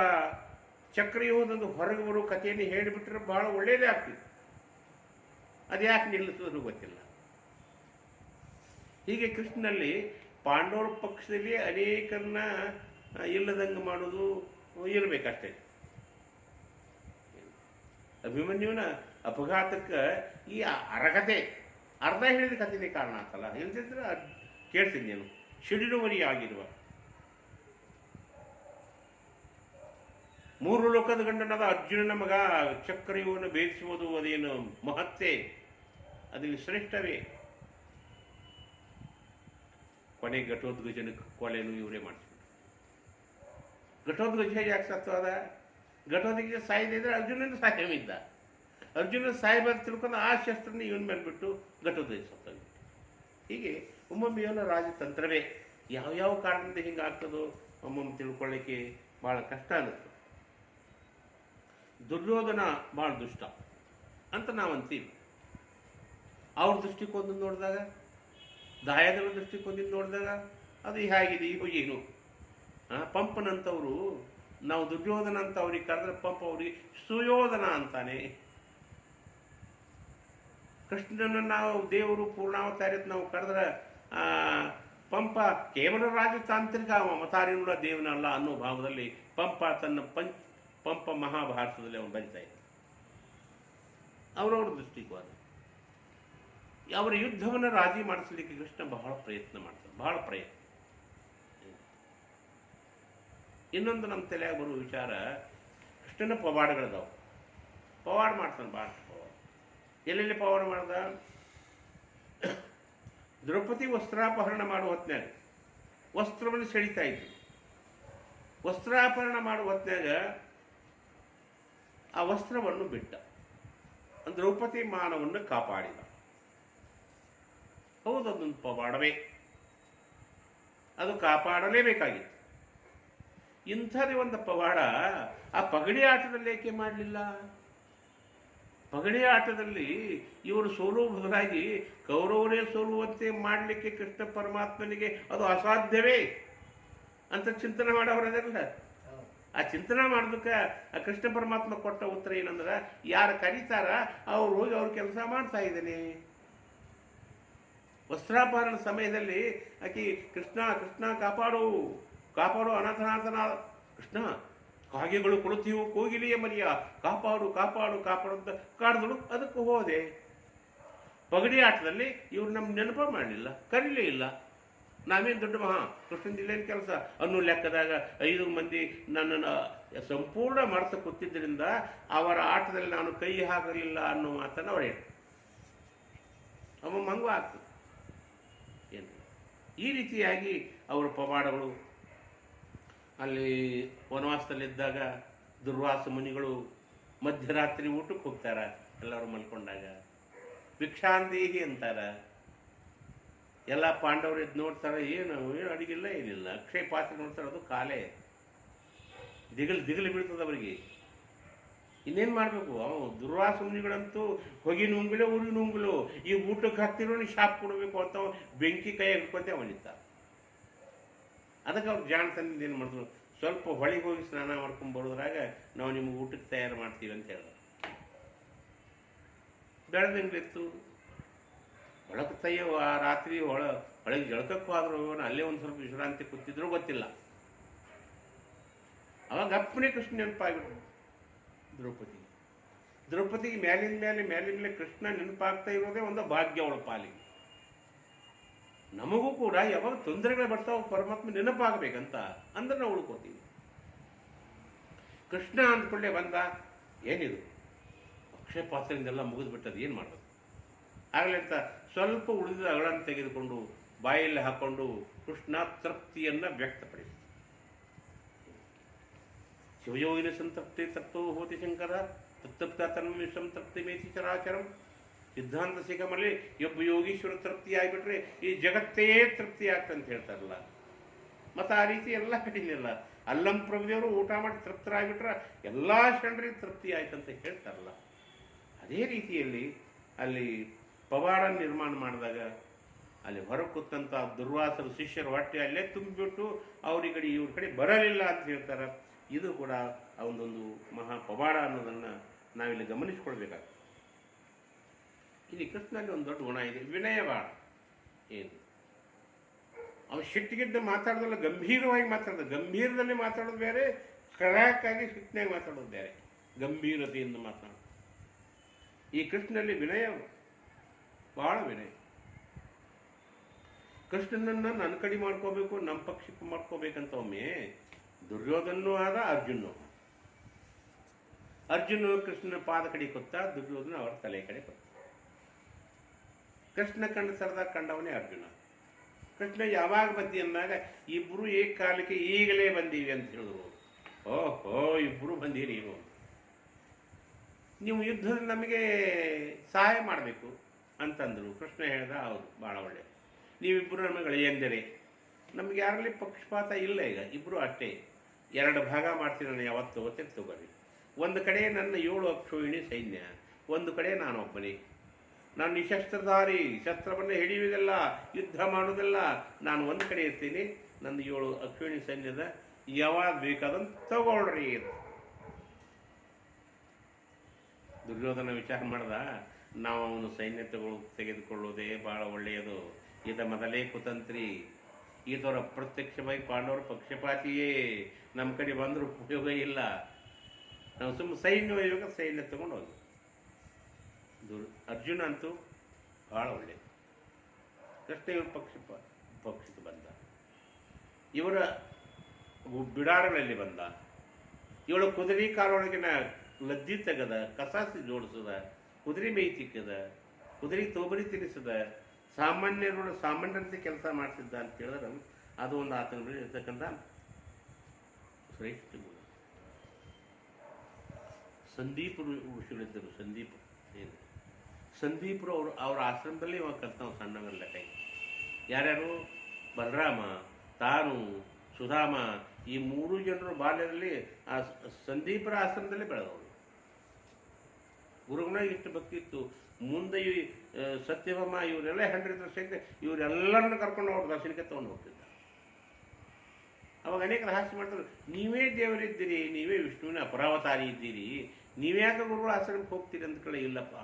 ಚಕ್ರವ್ಯೂಹದೊಂದು ಹೊರಗೆ ಬರೋ ಕಥೆಯನ್ನು ಹೇಳಿಬಿಟ್ರೆ ಬಹಳ ಒಳ್ಳೆಯದೇ ಆಗ್ತಿತ್ತು. ಅದು ಯಾಕೆ ನಿಲ್ಲಿಸೋದು ಗೊತ್ತಿಲ್ಲ. ಹೀಗೆ ಕೃಷ್ಣನಲ್ಲಿ ಪಾಂಡವರ ಪಕ್ಷದಲ್ಲಿ ಅನೇಕರನ್ನ ಇಲ್ಲದಂಗೆ ಮಾಡೋದು ಇರಬೇಕಷ್ಟೇ. ಅಭಿಮನ್ಯುವಿನ ಅಪಘಾತಕ್ಕೆ ಈ ಅರ್ಹತೆ ಅರ್ಧ ಹೇಳಿದ ಕಥೆನೇ ಕಾರಣ ಆಗ್ತಲ್ಲ. ಇಲ್ದಿದ್ರೆ ಕೇಳ್ತೀನಿ ನೀನು ಶಿಡಿಲುವರಿ ಆಗಿರುವ 3 ಲೋಕದ ಗಂಡನಾದ ಅರ್ಜುನನ ಮಗ ಚಕ್ರವ್ಯೂಹವನ್ನು ಭೇದಿಸುವುದು ಅದೇನು ಮಹತ್ಯೆ, ಅದಿಲ್ಲಿ ಶ್ರೇಷ್ಠವೇ. ಕೊನೆ ಘಟೋದ್ಗಜನ ಕೊಲೆಯನ್ನು ಇವರೇ ಮಾಡಿಸ್ಬಿಟ್ಟು. ಘಟೋದ್ಗಜ ಯಾಕೆ ಸತ್ವಾದ? ಘಟೋದ್ಗಜ ಸಾಯದಿದ್ರೆ ಅರ್ಜುನನ ಸಾಯವಿದ್ದ. ಅರ್ಜುನ ಸಾಯಬಾರ್ದು ತಿಳ್ಕೊಂಡು ಆ ಶಸ್ತ್ರನ ಇವನ್ ಮೇಲ್ಬಿಟ್ಟು ಘಟೋದ್ಗಜ ಸತ್ತೋಗಿತ್ತು. ಹೀಗೆ ಒಮ್ಮೊಮ್ಮೆ ಏನೋ ರಾಜತಂತ್ರವೇ. ಯಾವ್ಯಾವ ಕಾರಣದಿಂದ ಹಿಂಗೆ ಆಗ್ತದೋ ಒಮ್ಮೊಮ್ಮೆ ತಿಳ್ಕೊಳ್ಳಿಕ್ಕೆ ಭಾಳ ಕಷ್ಟ ಅನ್ನಿಸ್ತು. ದುರ್ಯೋಧನ ಭಾಳ ದುಷ್ಟ ಅಂತ ನಾವು ಅಂತೀವಿ. ಅವ್ರ ದೃಷ್ಟಿಕೋನದಿಂದ ನೋಡಿದಾಗ, ದಾಯಗಳ ದೃಷ್ಟಿಕೋನದಿಂದ ನೋಡಿದಾಗ ಅದು ಹೇಗಿದೆ ಈಗ ಏನು. ಪಂಪನಂತವರು ನಾವು ದುರ್ಯೋಧನ ಅಂತ ಅವ್ರಿಗೆ ಕರೆದ್ರೆ ಪಂಪ ಅವ್ರಿಗೆ ಸುಯೋಧನ ಅಂತಾನೆ. ಕೃಷ್ಣನ ನಾವು ದೇವರು ಪೂರ್ಣಾವತಾರಿ ನಾವು ಕರೆದ್ರೆ ಪಂಪ ಕೇವಲ ರಾಜತಾಂತ್ರಿಕ ಮತಾರಿನುಡ ದೇವನಲ್ಲ ಅನ್ನೋ ಭಾವದಲ್ಲಿ ಪಂಪ ತನ್ನ ಪಂಪ ಮಹಾಭಾರತದಲ್ಲಿ ಅವನು ಬರಿತಾ ಇದ್ದ. ಅವರವ್ರ ದೃಷ್ಟಿಕೋನ. ಅವರ ಯುದ್ಧವನ್ನು ರಾಜಿ ಮಾಡಿಸಲಿಕ್ಕೆ ಕೃಷ್ಣ ಬಹಳ ಪ್ರಯತ್ನ ಮಾಡ್ತಾನೆ, ಬಹಳ ಪ್ರಯತ್ನ. ಇನ್ನೊಂದು ನಮ್ಮ ತಲೆಯಾಗ ಬರುವ ವಿಚಾರ, ಕೃಷ್ಣನ ಪವಾಡಗಳದಾವು. ಪವಾಡ ಮಾಡ್ತಾನೆ, ಭಾಳ ಪವಾಡ. ಎಲ್ಲೆಲ್ಲಿ ಪವಾಡ ಮಾಡ್ದ? ದ್ರೌಪದಿ ವಸ್ತ್ರಾಪಹರಣ ಮಾಡುವ ಹೊತ್ನ್ಯಾಗ ವಸ್ತ್ರವನ್ನು ಸೆಳಿತಾ ಇದ್ರು. ವಸ್ತ್ರಾಪಹರಣ ಮಾಡುವ ಹೊತ್ನ್ಯಾಗ ಆ ವಸ್ತ್ರವನ್ನು ಬಿಟ್ಟ. ದ್ರೌಪದಿ ಮಾನವನ್ನು ಕಾಪಾಡಿದ. ಹೌದು, ಅದೊಂದು ಪವಾಡವೇ, ಅದು ಕಾಪಾಡಲೇಬೇಕಾಗಿತ್ತು. ಇಂಥದೇ ಒಂದು ಪವಾಡ ಆ ಪಗಡಿ ಆಟದಲ್ಲಿ ಏಕೆ ಮಾಡಲಿಲ್ಲ? ಪಗಡಿ ಆಟದಲ್ಲಿ ಇವರು ಸೋಲು ಬದಲಾಗಿ ಕೌರವರೇ ಸೋಲುವಂತೆ ಮಾಡಲಿಕ್ಕೆ ಕೃಷ್ಣ ಪರಮಾತ್ಮನಿಗೆ ಅದು ಅಸಾಧ್ಯವೇ ಅಂತ ಚಿಂತನೆ ಮಾಡೋರದಲ್ಲ. ಆ ಚಿಂತನೆ ಮಾಡೋದಕ್ಕೆ ಆ ಕೃಷ್ಣ ಪರಮಾತ್ಮ ಕೊಟ್ಟ ಉತ್ತರ ಏನಂದ್ರೆ, ಯಾರು ಕರೀತಾರ ಅವ್ರು ಹೋಗಿ ಅವ್ರ ಕೆಲಸ ಮಾಡ್ತಾ ಇದ್ದೇನೆ. ವಸ್ತ್ರಾಪಹರಣ ಸಮಯದಲ್ಲಿ ಆಕಿ ಕೃಷ್ಣ ಕೃಷ್ಣ ಕಾಪಾಡು ಕಾಪಾಡು ಅನಾಥನಾಥನ ಕೃಷ್ಣ, ಕಾಗೆಗಳು ಕೊಡುತ್ತೀವು ಕೋಗಿಲಿಯ ಮರಿಯ, ಕಾಪಾಡು ಕಾಪಾಡು ಕಾಪಾಡು ಅಂತ ಕಾಡಿದಳು. ಅದಕ್ಕೆ ಹೋದೆ. ಪಗಡಿ ಆಟದಲ್ಲಿ ಇವ್ರು ನಮ್ಮ ನೆನಪ ಮಾಡಲಿಲ್ಲ, ಕರೀಲೇ ಇಲ್ಲ. ನಾವೇನು ದೊಡ್ಡ ಮಹಾ ಕೃಷ್ಣನ ಜಿಲ್ಲೆಯ ಕೆಲಸ ಅನ್ನೋ ಲೆಕ್ಕದಾಗ 5 ಮಂದಿ ನನ್ನನ್ನು ಸಂಪೂರ್ಣ ಮರೆತು ಕೂತಿದ್ದರಿಂದ ಅವರ ಆಟದಲ್ಲಿ ನಾನು ಕೈ ಹಾಕಲಿಲ್ಲ ಅನ್ನೋ ಮಾತನ್ನು ಅವ್ರು ಹೇಳಿ ಅವ ಮಂಗು ಆಗ್ತದೆ. ಏನು ಈ ರೀತಿಯಾಗಿ ಅವರ ಪವಾಡಗಳು. ಅಲ್ಲಿ ವನವಾಸದಲ್ಲಿದ್ದಾಗ ದುರ್ವಾಸ ಮುನಿಗಳು ಮಧ್ಯರಾತ್ರಿ ಊಟಕ್ಕೆ ಹೋಗ್ತಾರ, ಎಲ್ಲರೂ ಮಲ್ಕೊಂಡಾಗ ಭಿಕ್ಷಾಂದೇಹಿ ಅಂತಾರ. ಎಲ್ಲ ಪಾಂಡವರು ಎದ್ದು ನೋಡ್ತಾರೆ, ಏನು ಅಡಿಗಿಲ್ಲ ಏನಿಲ್ಲ. ಅಕ್ಷಯ ಪಾತ್ರೆ ನೋಡ್ತಾರೆ, ಅದು ಕಾಲೇ. ದಿಗಲು ಬೀಳ್ತದೆ ಅವರಿಗೆ. ಇನ್ನೇನು ಮಾಡಬೇಕು? ಅವ ದುರ್ವಾಸ ಮುನಿಗಳಂತೂ ಹೊಗಿ ನುಂಗುಲೋ ಉರಿ ನುಂಗುಲು, ಈ ಊಟಕ್ಕೆ ಹಾಕ್ತಿರೋ ಶಾಪ್ ಕೊಡಬೇಕು ಅಂತ ಬೆಂಕಿ ಕೈ ಹಿಡ್ಕೊಂತೆ ಅವನಿತ್ತ. ಅದಕ್ಕೆ ಅವ್ರು ಜಾಣತನದಿಂದ ಏನು ಮಾಡಿದ್ರು, ಸ್ವಲ್ಪ ಹೊಳಿಗೆ ಹೋಗಿ ಸ್ನಾನ ಮಾಡ್ಕೊಂಡು ಬರೋದ್ರಾಗ ನಾವು ನಿಮ್ಗೆ ಊಟಕ್ಕೆ ತಯಾರು ಮಾಡ್ತೀವಿ ಅಂತ ಹೇಳಿದ್ರು. ಬೆಳೆದಂಗಿತ್ತು. ಒಳಗೆ ತಯ್ಯ ಆ ರಾತ್ರಿ ಒಳಗೆ ಜಳಕಕ್ಕೂ ಆದರೂ ಅಲ್ಲೇ ಒಂದು ಸ್ವಲ್ಪ ವಿಶ್ರಾಂತಿ ಕೂತಿದ್ರು ಗೊತ್ತಿಲ್ಲ. ಅವಾಗ ಅಪ್ಪನೇ ಕೃಷ್ಣ ನೆನಪಾಗ್ಬಿಟ್ರು ದ್ರೌಪದಿಗೆ ಮೇಲಿನ ಮೇಲೆ ಕೃಷ್ಣ ನೆನಪಾಗ್ತಾ ಇರೋದೇ ಒಂದು ಭಾಗ್ಯ ಅವಳ ಪಾಲಿಗೆ. ನಮಗೂ ಕೂಡ ಯಾವಾಗ ತೊಂದರೆಗಳು ಬರ್ತಾವ ಪರಮಾತ್ಮ ನೆನಪಾಗಬೇಕಂತ ಅಂದ್ರೆ ನಾವು ಉಳ್ಕೋತೀವಿ. ಕೃಷ್ಣ ಅಂದ್ಕೊಳ್ಳೆ ಬಂದ, ಏನಿದು ಅಕ್ಷಯ ಪಾತ್ರೆಯಿಂದೆಲ್ಲ ಮುಗಿದ್ಬಿಟ್ಟದು, ಏನು ಮಾಡೋದು? ಆಗಲಿ ಅಂತ ಸ್ವಲ್ಪ ಉಳಿದ ಅಗಳನ್ನು ತೆಗೆದುಕೊಂಡು ಬಾಯಲ್ಲಿ ಹಾಕೊಂಡು ಕೃಷ್ಣ ತೃಪ್ತಿಯನ್ನು ವ್ಯಕ್ತಪಡಿಸಿ, ಶಿವಯೋಗಿನ ಸಂತೃಪ್ತಿ ತತ್ವ ಹೋತಿ ಶಂಕರ ತತ್ತಪ್ತ ತನ್ಮ ಸಂತೃಪ್ತಿ ಮೇತಿ ಚರಾಚರಂ. ಸಿದ್ಧಾಂತ ಸಿಗಮಲ್ಲಿ ಒಬ್ಬ ಯೋಗೀಶ್ವರ ತೃಪ್ತಿ ಆಗಿಬಿಟ್ರೆ ಈ ಜಗತ್ತೇ ತೃಪ್ತಿ ಆಗ್ತಂತ ಹೇಳ್ತಾರಲ್ಲ. ಮತ್ತು ಆ ರೀತಿ ಎಲ್ಲ ಕಡಿಲಿಲ್ಲ. ಅಲ್ಲಂ ಪ್ರಭುದೇವರು ಊಟ ಮಾಡಿ ತೃಪ್ತರಾಗಿಬಿಟ್ರೆ ಎಲ್ಲ ಶರಣರಿಗೆ ತೃಪ್ತಿ ಆಯ್ತಂತ ಹೇಳ್ತಾರಲ್ಲ. ಅದೇ ರೀತಿಯಲ್ಲಿ ಅಲ್ಲಿ ಪವಾಡ ನಿರ್ಮಾಣ ಮಾಡಿದಾಗ ಅಲ್ಲಿ ಹೊರ ಕೂತಂಥ ದುರ್ವಾಸರು ಶಿಷ್ಯರ ಹೊಟ್ಟೆ ಅಲ್ಲೇ ತುಂಬಿಬಿಟ್ಟು ಅವ್ರ ಕಡೆ ಇವ್ರ ಕಡೆ ಬರಲಿಲ್ಲ ಅಂತ ಹೇಳ್ತಾರೆ. ಇದು ಕೂಡ ಅವನದೊಂದು ಮಹಾ ಪವಾಡ ಅನ್ನೋದನ್ನು ನಾವಿಲ್ಲಿ ಗಮನಿಸ್ಕೊಳ್ಬೇಕಾಗ್ತದೆ. ಇಲ್ಲಿ ಕೃಷ್ಣನಲ್ಲಿ ಒಂದು ದೊಡ್ಡ ಗುಣ ಇದೆ, ವಿನಯ ಬಾಳ. ಏನು ಅವನು ಸಿಟ್ಟಿಗಿದ್ದು ಮಾತಾಡೋದಲ್ಲ, ಗಂಭೀರವಾಗಿ ಮಾತಾಡೋದು. ಗಂಭೀರದಲ್ಲಿ ಮಾತಾಡೋದು ಬೇರೆ, ಕಡಾಕಾಗಿ ಸಿಟ್ಟಿನಾಗಿ ಮಾತಾಡೋದು ಬೇರೆ. ಗಂಭೀರತೆಯಿಂದ ಮಾತಾಡೋದು. ಈ ಕೃಷ್ಣನಲ್ಲಿ ವಿನಯ ಭಾಳ ವಿನಯ. ಕೃಷ್ಣನನ್ನು ನನ್ನ ಕಡೆ ಮಾಡ್ಕೋಬೇಕು, ನಮ್ಮ ಪಕ್ಷಕ್ಕೆ ಮಾಡ್ಕೋಬೇಕಂತ ಒಮ್ಮೆ ದುರ್ಯೋಧನೂ ಆದ, ಅರ್ಜುನ ಕೃಷ್ಣನ ಪಾದ ಕಡೆ ಕೊತ್ತ, ದುರ್ಯೋಧನ ಅವರ ತಲೆ ಕಡೆ ಕೊತ್ತ. ಕೃಷ್ಣ ಕಂಡ ಸರದಾಗ ಕಂಡವನೇ ಅರ್ಜುನ. ಕೃಷ್ಣ ಯಾವಾಗ ಬಂದಿ ಅಂದಾಗ ಇಬ್ಬರು ಏಕಕಾಲಕ್ಕೆ ಈಗಲೇ ಬಂದೀವಿ ಅಂತ ಹೇಳಿದ್ರು. ಓಹೋ, ಇಬ್ಬರು ಬಂದೀರಿ ನೀವು ಯುದ್ಧದಲ್ಲಿ ನಮಗೆ ಸಹಾಯ ಮಾಡಬೇಕು ಅಂತಂದರು. ಕೃಷ್ಣ ಹೇಳ್ದ, ಹೌದು, ಭಾಳ ಒಳ್ಳೆ, ನೀವಿಬ್ಬರು ನಮಗೆ ಗೆಳೆಯಂದಿರಿ, ನಮ್ಗೆ ಯಾರಲ್ಲಿ ಪಕ್ಷಪಾತ ಇಲ್ಲ. ಈಗ ಇಬ್ಬರು ಅಷ್ಟೇ, 2 ಭಾಗ ಮಾಡ್ತೀನಿ ನಾನು, ಯಾವತ್ತು ಗೊತ್ತಿತ್ತು ತಗೋರಿ. ಒಂದು ಕಡೆ ನನ್ನ 7 ಅಕ್ಷೋಹಿಣಿ ಸೈನ್ಯ, ಒಂದು ಕಡೆ ನಾನೊಬ್ಬನೇ. ನಾನು ನಿಶಸ್ತ್ರಧಾರಿ, ಶಸ್ತ್ರವನ್ನು ಹಿಡಿಯುವುದಿಲ್ಲ, ಯುದ್ಧ ಮಾಡೋದಿಲ್ಲ. ನಾನು ಒಂದು ಕಡೆ ಇರ್ತೀನಿ, ನನ್ನ 7 ಅಕ್ಷೋಹಿಣಿ ಸೈನ್ಯದ ಯಾವಾಗ ಬೇಕಾದಂತ ತಗೊಳ್ರಿ. ದುರ್ಯೋಧನ ವಿಚಾರ ಮಾಡ್ದ, ನಾವು ಅವನು ಸೈನ್ಯ ತೆಗೆದುಕೊಳ್ಳೋದೇ ಭಾಳ ಒಳ್ಳೆಯದು. ಈತ ಮೊದಲೇ ಕುತಂತ್ರಿ, ಈ ಥರ ಅಪ್ರತ್ಯಕ್ಷವಾಗಿ ಪಾಂಡವರು ಪಕ್ಷಪಾತಿಯೇ, ನಮ್ಮ ಕಡೆ ಬಂದರೂ ಉಪಯೋಗ ಇಲ್ಲ, ನಾವು ಸುಮ್ಮನೆ ಸೈನ್ಯ ಒಯ್ಯುವಾಗ ಸೈನ್ಯ ತಗೊಂಡು ಹೋಗಿ. ಅರ್ಜುನ ಅಂತೂ ಭಾಳ ಒಳ್ಳೆಯದು. ಕೃಷ್ಣ ಇವ್ರ ಪಕ್ಷಕ್ಕೆ ಬಂದ, ಇವರ ಬಿಡಾರಗಳಲ್ಲಿ ಬಂದ, ಇವಳು ಕುದುರೆ ಕಾರೊಳಗಿನ ಲದ್ದಿ ತೆಗದ, ಕಸಾಸಿ ಜೋಡಿಸದ, ಕುದುರೆ ಮೈ ತಿಕ್ಕದ, ಕುದುರೆ ತೋಬರಿ ತಿನ್ನಿಸದ, ಸಾಮಾನ್ಯರಂತೆ ಕೆಲಸ ಮಾಡ್ತಿದ್ದ ಅಂತ ಹೇಳಿದ್ರೆ ಅದು ಒಂದು ಆತನ ಬಳಿ ಇರ್ತಕ್ಕಂಥ ಶ್ರೇಷ್ಠ ಗುಣ. ಸಂದೀಪ ಋಷಿಗಳಿದ್ದರು. ಸಂದೀಪರು ಅವ್ರ ಆಶ್ರಮದಲ್ಲಿ ಇವಾಗ ಕಲ್ತಾವ ಸಣ್ಣವೆಲ್ಲ ಕೈ. ಯಾರ್ಯಾರು? ಬಲರಾಮ, ತಾನು, ಸುಧಾಮ, ಈ 3 ಜನರು ಬಾಲ್ಯದಲ್ಲಿ ಆ ಸಂದೀಪರ ಆಶ್ರಮದಲ್ಲಿ ಬೆಳೆದವರು. ಗುರುಗಳ ಇಷ್ಟು ಭಕ್ತಿ ಇತ್ತು. ಮುಂದೆ ಈ ಸತ್ಯಭಾಮ ಇವರೆಲ್ಲ ಹೆಂಡ್ರಿದ್ರು ಸಹಿತ ಇವರೆಲ್ಲರನ್ನು ಕರ್ಕೊಂಡು ಅವ್ರ ದರ್ಶನಕ್ಕೆ ತೊಗೊಂಡು ಹೋಗ್ತಿದ್ದ. ಅವಾಗ ಅನೇಕರು ಹಾಸ್ಯ ಮಾಡ್ತಾರೆ, ನೀವೇ ದೇವರಿದ್ದೀರಿ, ನೀವೇ ವಿಷ್ಣುವಿನ ಅಪರಾವತಾರಿ ಇದ್ದೀರಿ, ನೀವ್ಯಾಕೆ ಗುರುಗಳ ಆಶ್ರಮಕ್ಕೆ ಹೋಗ್ತೀರಿ ಅಂತ ಕಡೆ. ಇಲ್ಲಪ್ಪ,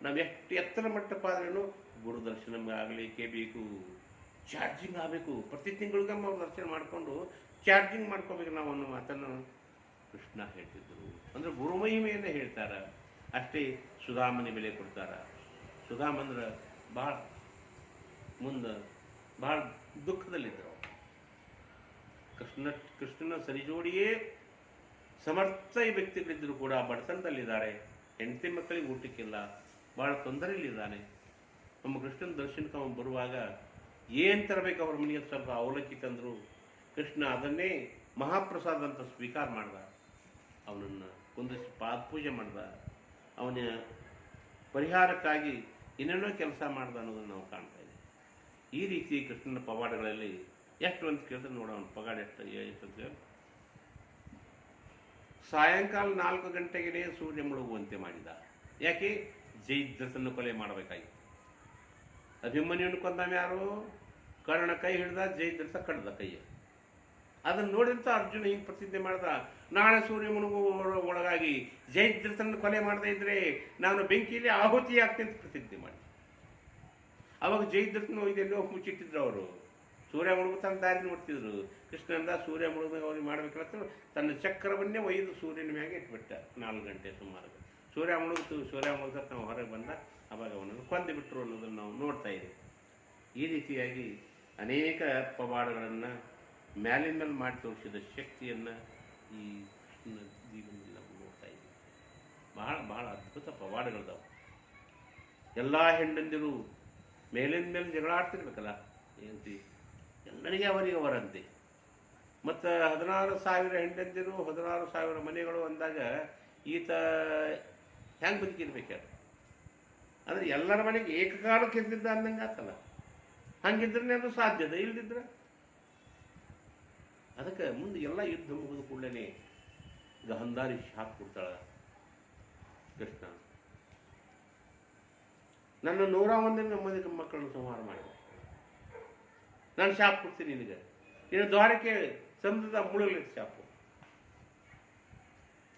ನಾವು ಎಷ್ಟು ಎತ್ತರ ಮಟ್ಟಕ್ಕಾದ್ರೂ ಗುರು ದರ್ಶನಕ್ಕೆ ಆಗಲಿಕ್ಕೆ ಬೇಕು, ಚಾರ್ಜಿಂಗ್ ಆಗಬೇಕು. ಪ್ರತಿ ತಿಂಗಳಿಗೊಮ್ಮೆ ಅವ್ರು ದರ್ಶನ ಮಾಡಿಕೊಂಡು ಚಾರ್ಜಿಂಗ್ ಮಾಡ್ಕೋಬೇಕು ನಾವು ಅನ್ನೋ ಮಾತನ್ನು ಕೃಷ್ಣ ಹೇಳ್ತಿದ್ರು. ಅಂದರೆ ಗುರುಮಹಿಮೆಯನ್ನು ಹೇಳ್ತಾರೆ. ಅಷ್ಟೇ ಸುಧಾಮನಿ ಬೆಲೆ ಕೊಡ್ತಾರೆ. ಸುಧಾಮಂದ್ರೆ ಭಾಳ ಮುಂದೆ ಭಾಳ ದುಃಖದಲ್ಲಿದ್ದರು. ಕೃಷ್ಣನ ಸರಿಜೋಡಿಯೇ ಸಮರ್ಥ ವ್ಯಕ್ತಿಗಳಿದ್ದರೂ ಕೂಡ ಬಡತನದಲ್ಲಿದ್ದಾರೆ, ಹೆಂಡತಿ ಮಕ್ಕಳಿಗೆ ಊಟಕ್ಕಿಲ್ಲ, ಭಾಳ ತೊಂದರೆಯಲ್ಲಿದ್ದಾನೆ. ನಮ್ಮ ಕೃಷ್ಣನ ದರ್ಶನಕ್ಕೆ ಅವನು ಬರುವಾಗ ಏನು ತರಬೇಕು ಅವ್ರ ಮನೆಗೆ ಸ್ವಲ್ಪ ಅವಲಕ್ಕಿ ತಂದರು. ಕೃಷ್ಣ ಅದನ್ನೇ ಮಹಾಪ್ರಸಾದ ಅಂತ ಸ್ವೀಕಾರ ಮಾಡ್ದ, ಅವನನ್ನು ಕುಂದಿಸಿ ಪಾದಪೂಜೆ ಮಾಡ್ದ, ಅವನ ಪರಿಹಾರಕ್ಕಾಗಿ ಏನೇನೋ ಕೆಲಸ ಮಾಡ್ದ ಅನ್ನೋದನ್ನು ನಾವು ಕಾಣ್ತಾ ಇದ್ದೀವಿ. ಈ ರೀತಿ ಕೃಷ್ಣನ ಪವಾಡಗಳಲ್ಲಿ ಎಷ್ಟು ಅಂತ ಕೇಳಿದ್ರೆ ನೋಡ, ಅವನ ಪವಾಡ ಎಷ್ಟು ಸಾಯಂಕಾಲ 4 ಗಂಟೆಗೆ ಸೂರ್ಯ ಮುಳುಗುವಂತೆ ಮಾಡಿದ. ಯಾಕೆ? ಜಯದ್ರಥನ್ನು ಕೊಲೆ ಮಾಡಬೇಕಾಗಿತ್ತು. ಅಭಿಮನ್ಯುವನ್ನು ಕೊಂದಾಮ ಯಾರು? ಕರ್ಣ ಕೈ ಹಿಡ್ದ, ಜಯದ್ರಥ ಕಡ್ದ ಕೈಯ. ಅದನ್ನು ನೋಡಿದಂತ ಅರ್ಜುನ ಹಿಂಗೆ ಪ್ರತಿಜ್ಞೆ ಮಾಡ್ದ, ನಾಳೆ ಸೂರ್ಯ ಮುಳುಗುವ ಒಳಗಾಗಿ ಜಯದ್ರಥನ್ನು ಕೊಲೆ ಮಾಡದೇ ಇದ್ರೆ ನಾನು ಬೆಂಕಿಯಲ್ಲಿ ಆಹುತಿ ಆಗ್ತೀನಿ ಅಂತ ಪ್ರತಿಜ್ಞೆ ಮಾಡಿ. ಅವಾಗ ಜಯದ್ರಥನ ಇದೆಲ್ಲೋ ಮುಚ್ಚಿಟ್ಟಿದ್ರು ಅವರು. ಸೂರ್ಯ ಮುಳುಗುತ್ತಾನ ದಾರಿ ನೋಡ್ತಿದ್ರು. ಕೃಷ್ಣಂದ ಸೂರ್ಯ ಮುಳುಗ ಅವ್ರಿಗೆ ಮಾಡ್ಬೇಕಂತ ತನ್ನ ಚಕ್ರವನ್ನೇ ಒಯ್ದು ಸೂರ್ಯನ ಮ್ಯಾಗೆ ಇಟ್ಬಿಟ್ಟ. 4 ಗಂಟೆ ಸುಮಾರು ಸೂರ್ಯ ಮುಳುಗುತ್ತ ನಾವು ಹೊರಗೆ ಬಂದ. ಅವಾಗ ಅವನನ್ನು ಕೊಂದು ಬಿಟ್ಟರು ಅನ್ನೋದನ್ನು ನಾವು ನೋಡ್ತಾ ಇದ್ದೀವಿ. ಈ ರೀತಿಯಾಗಿ ಅನೇಕ ಪವಾಡಗಳನ್ನು ಮ್ಯಾಲಿನ ಮೇಲೆ ಮಾಡಿ ತೋರಿಸಿದ ಶಕ್ತಿಯನ್ನು ಈ ಕೃಷ್ಣ ಜೀವನದಲ್ಲಿ ನಾವು ನೋಡ್ತಾ ಇದ್ದೀವಿ. ಬಹಳ ಬಹಳ ಅದ್ಭುತ ಪವಾಡಗಳಿದಾವೆ. ಎಲ್ಲ ಹೆಂಡಂದಿರು ಮೇಲಿನ ಮೇಲೆ ಜಗಳ ಆಡ್ತಿರ್ಬೇಕಲ್ಲ, ಏನಂತಿ ಎಲ್ಲರಿಗೆ ಅವರಂತೆ. ಮತ್ತು 16,000 ಹೆಂಡಂದಿರು, 16,000 ಮನೆಗಳು ಅಂದಾಗ ಈತ ಹೆಂಗೆ ಬದುಕಿರ್ಬೇಕು? ಅಂದರೆ ಎಲ್ಲರ ಮನೆಗೆ ಏಕಕಾಲಕ್ಕೆ ಇದ್ದಿದ್ದ ಅಂದಂಗೆ ಆತಲ್ಲ. ಹಂಗಿದ್ರೆ ಅದು ಸಾಧ್ಯದ, ಇಲ್ದಿದ್ರೆ ಅದಕ್ಕೆ ಮುಂದೆ ಎಲ್ಲ ಯುದ್ಧ ಮುಗಿದ ಕೂಡಲೇ ಗಾಂಧಾರಿ ಶಾಪ್ ಕೊಡ್ತಾಳ. ಕೃಷ್ಣ ನನ್ನ 101 ಮಕ್ಕಳನ್ನು ಸಂಹಾರ ಮಾಡಿದ, ನಾನು ಶಾಪ್ ಕೊಡ್ತೀನಿ ನಿನಗೆ. ಇನ್ನು ದ್ವಾರಕೆ ಸಮುದ್ರದ ಮುಳುಗಲಿಕ್ಕೆ ಶಾಪು.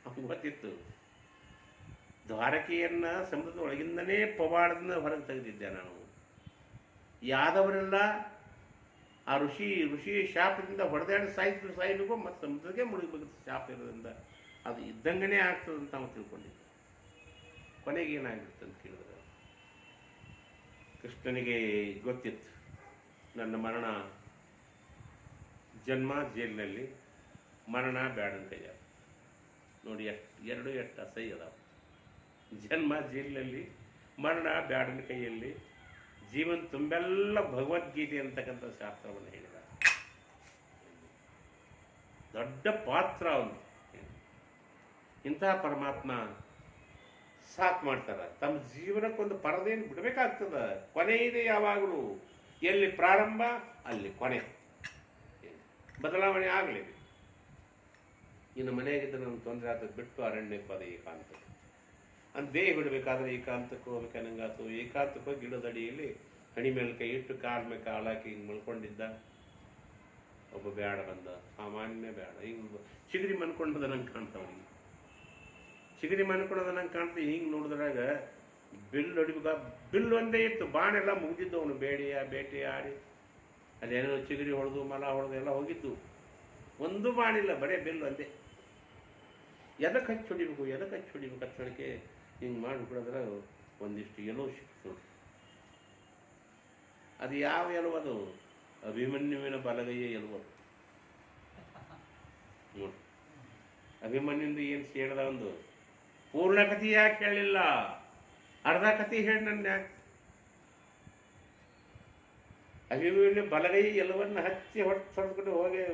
ಅವ್ನು ಗೊತ್ತಿತ್ತು ದ್ವಾರಕೆಯನ್ನ ಸಮುದ್ರದ ಒಳಗಿಂದನೇ ಪವಾಡದಿಂದ ಹೊರಗೆ ತೆಗೆದಿದ್ದೆ ನಾನು. ಯಾದವರೆಲ್ಲ ಆ ಋಷಿ ಶಾಪದಿಂದ ಹೊಡೆದಾಡಿ ಸಾಯ್ಬೇಕು, ಮತ್ತು ಸಮುದ್ರಕ್ಕೆ ಮುಳುಗಬೇಕು ಶಾಪ ಇರೋದ್ರಿಂದ ಅದು ಇದ್ದಂಗನೇ ಆಗ್ತದಂತ ನಾವು ತಿಳ್ಕೊಂಡಿದ್ದೆ. ಕೊನೆಗೆ ಏನಾಗಿರುತ್ತೆ ಅಂತ ಕೇಳಿದ್ರೆ, ಕೃಷ್ಣನಿಗೆ ಗೊತ್ತಿತ್ತು ನನ್ನ ಮರಣ, ಜನ್ಮ ಜೈಲಿನಲ್ಲಿ, ಮರಣ ಬ್ಯಾಡನ ಕೈಯ. ನೋಡಿ ಎಷ್ಟು ಅಸಹ್ಯ ಅದಾವ. ಜನ್ಮ ಜೈಲಿನಲ್ಲಿ, ಮರಣ ಬ್ಯಾಡನ ಕೈಯಲ್ಲಿ, ಜೀವನ ತುಂಬೆಲ್ಲ ಭಗವದ್ಗೀತೆ ಅಂತಕ್ಕಂಥ ಶಾಸ್ತ್ರವನ್ನು ಹೇಳಿದ. ದೊಡ್ಡ ಪಾತ್ರ ಅವನು. ಇಂತಹ ಪರಮಾತ್ಮ ಸಾಕು ಮಾಡ್ತಾರ. ತಮ್ಮ ಜೀವನಕ್ಕೊಂದು ಪರದೆಯನ್ನು ಬಿಡಬೇಕಾಗ್ತದ. ಕೊನೆ ಇದೆ ಯಾವಾಗಲೂ. ಎಲ್ಲಿ ಪ್ರಾರಂಭ ಅಲ್ಲಿ ಕೊನೆ. ಬದಲಾವಣೆ ಆಗಲೇಬೇಕು. ಇನ್ನು ಮನೆಯಾಗಿದ್ದರೆ ನಮ್ಗೆ ತೊಂದರೆ ಆಗ್ತದೆ, ಬಿಟ್ಟು ಅರಣ್ಯಕ್ಕೆ ಹೋದ ಏಕಾಂತಕ್ಕೆ. ಅಂತ ದೇಹ ಬಿಡಬೇಕಾದ್ರೆ ಏಕಾಂತಕ್ಕೆ ಹೋಗ್ಬೇಕನ್ನಂಗಾತು. ಏಕಾಂತಕ್ಕೆ ಹೋಗಿ ಗಿಡದಡಿಯಲ್ಲಿ ಹಣಿ ಮೇಲೆ ಕೈ ಇಟ್ಟು ಕಾಲ ಮೇಲೆ ಕಾಲಾಕಿ ಹಿಂಗೆ ಮಲ್ಕೊಂಡಿದ್ದ. ಒಬ್ಬ ಬ್ಯಾಡ ಬಂದ, ಸಾಮಾನ್ಯ ಬ್ಯಾಡ. ಹಿಂಗೆ ಚಿಗರಿ ಮನ್ಕೊಂಡದ ನಂಗೆ ಕಾಣ್ತಾವನಿಗೆ. ಚಿಗರಿ ಮನ್ಕೊಂಡದ ನಂಗೆ ಕಾಣ್ತೀವಿ. ಹಿಂಗೆ ನೋಡಿದ್ರಾಗ ಬಿಲ್ ಹೊಡಿಬೇಕ. ಬಿಲ್ ಒಂದೇ ಇತ್ತು, ಬಾಣೆಲ್ಲ ಮುಗಿದಿದ್ದು. ಅವನು ಬೇಟೆ ಆಡಿ ಅಲ್ಲೇನೋ ಚಿಗರಿ ಹೊಡೆದು ಮಲ ಹೊಡೆದು ಎಲ್ಲ ಹೋಗಿದ್ದು, ಒಂದು ಮಾಡಿಲ್ಲ, ಬರೇ ಬೆಲ್ಲು ಅಂದೆ. ಎದಕ್ಕೆ ಹಚ್ಚಿ ಹೊಡಿಬೇಕು, ಎದಕ್ಕೆ ಹಚ್ಚಿ ಹೊಡಿಬೇಕು ಹಚ್ಚಳಿಕೆ ಹಿಂಗೆ ಮಾಡಿ ಬಿಡೋದ್ರೆ ಒಂದಿಷ್ಟು ಎಲುವು ಸಿಕ್ತು ನೋಡಿ. ಅದು ಯಾವ ಎಲುವದು? ಅಭಿಮನ್ಯುವಿನ ಬಲಗೈಯ ಎಲುವದು ನೋಡಿ. ಅಭಿಮನ್ಯುಂದು ಏನು ಸೇರಿದ ಒಂದು ಪೂರ್ಣ ಕಥೆ ಯಾಕೆ ಹೇಳಿಲ್ಲ, ಅರ್ಧ ಕಥೆ ಹೇಳಿ ನನ್ನ ಯಾಕೆ? ಅಭಿಮನ್ಯು ಬಲಗೈ ಎಲುವನ್ನು ಹಚ್ಚಿ ಹೊಡೆದ್ಕೊಂಡು ಹೋಗಿ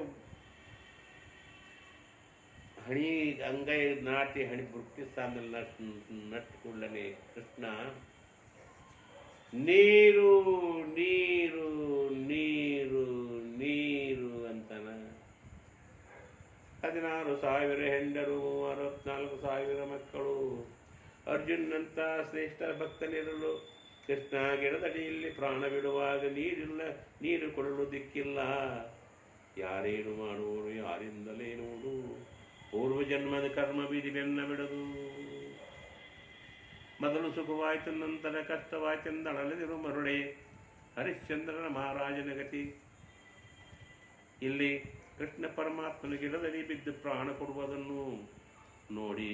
ಹಣಿ ಅಂಗೈ ನಾಟಿ ಹಣಿ ಬುಟ್ಟಿ ಸ್ಥಾನದಲ್ಲಿ ನಟ್ಟು ಕೂಡಲೇ ಕೃಷ್ಣ ನೀರು ನೀರು ನೀರು ನೀರು ಅಂತಾನ. 16,000 ಹೆಂಡರು, 64,000 ಮಕ್ಕಳು, ಅರ್ಜುನಂತ ಶ್ರೇಷ್ಠ ಭಕ್ತನಿರಲು ಕೃಷ್ಣ ಗಿಡದಡಿಯಲ್ಲಿ ಪ್ರಾಣ ಬಿಡುವಾಗ ನೀರಿಲ್ಲ, ನೀರು ಕೊಡಲು ದಿಕ್ಕಿಲ್ಲ. ಯಾರೇನು ಮಾಡುವರು, ಯಾರಿಂದಲೇ ನೋಡು, ಪೂರ್ವ ಜನ್ಮದ ಕರ್ಮ ಬೀದಿ ಬೆನ್ನ ಬಿಡದು. ಮೊದಲು ಸುಖವಾಯ್ತು, ನಂತರ ಕಷ್ಟವಾಯ್ತೆಂದಳಲಿದಿರು ಮರುಳೆ ಹರಿಶ್ಚಂದ್ರನ ಮಹಾರಾಜನ ಗತಿ. ಇಲ್ಲಿ ಕೃಷ್ಣ ಪರಮಾತ್ಮನ ಗಿಡದಲ್ಲಿ ಬಿದ್ದು ಪ್ರಾಣ ಕೊಡುವುದನ್ನು ನೋಡಿ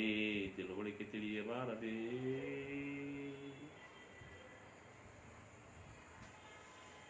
ತಿಳುವಳಿಕೆ ತಿಳಿಯಬಾರದೆ.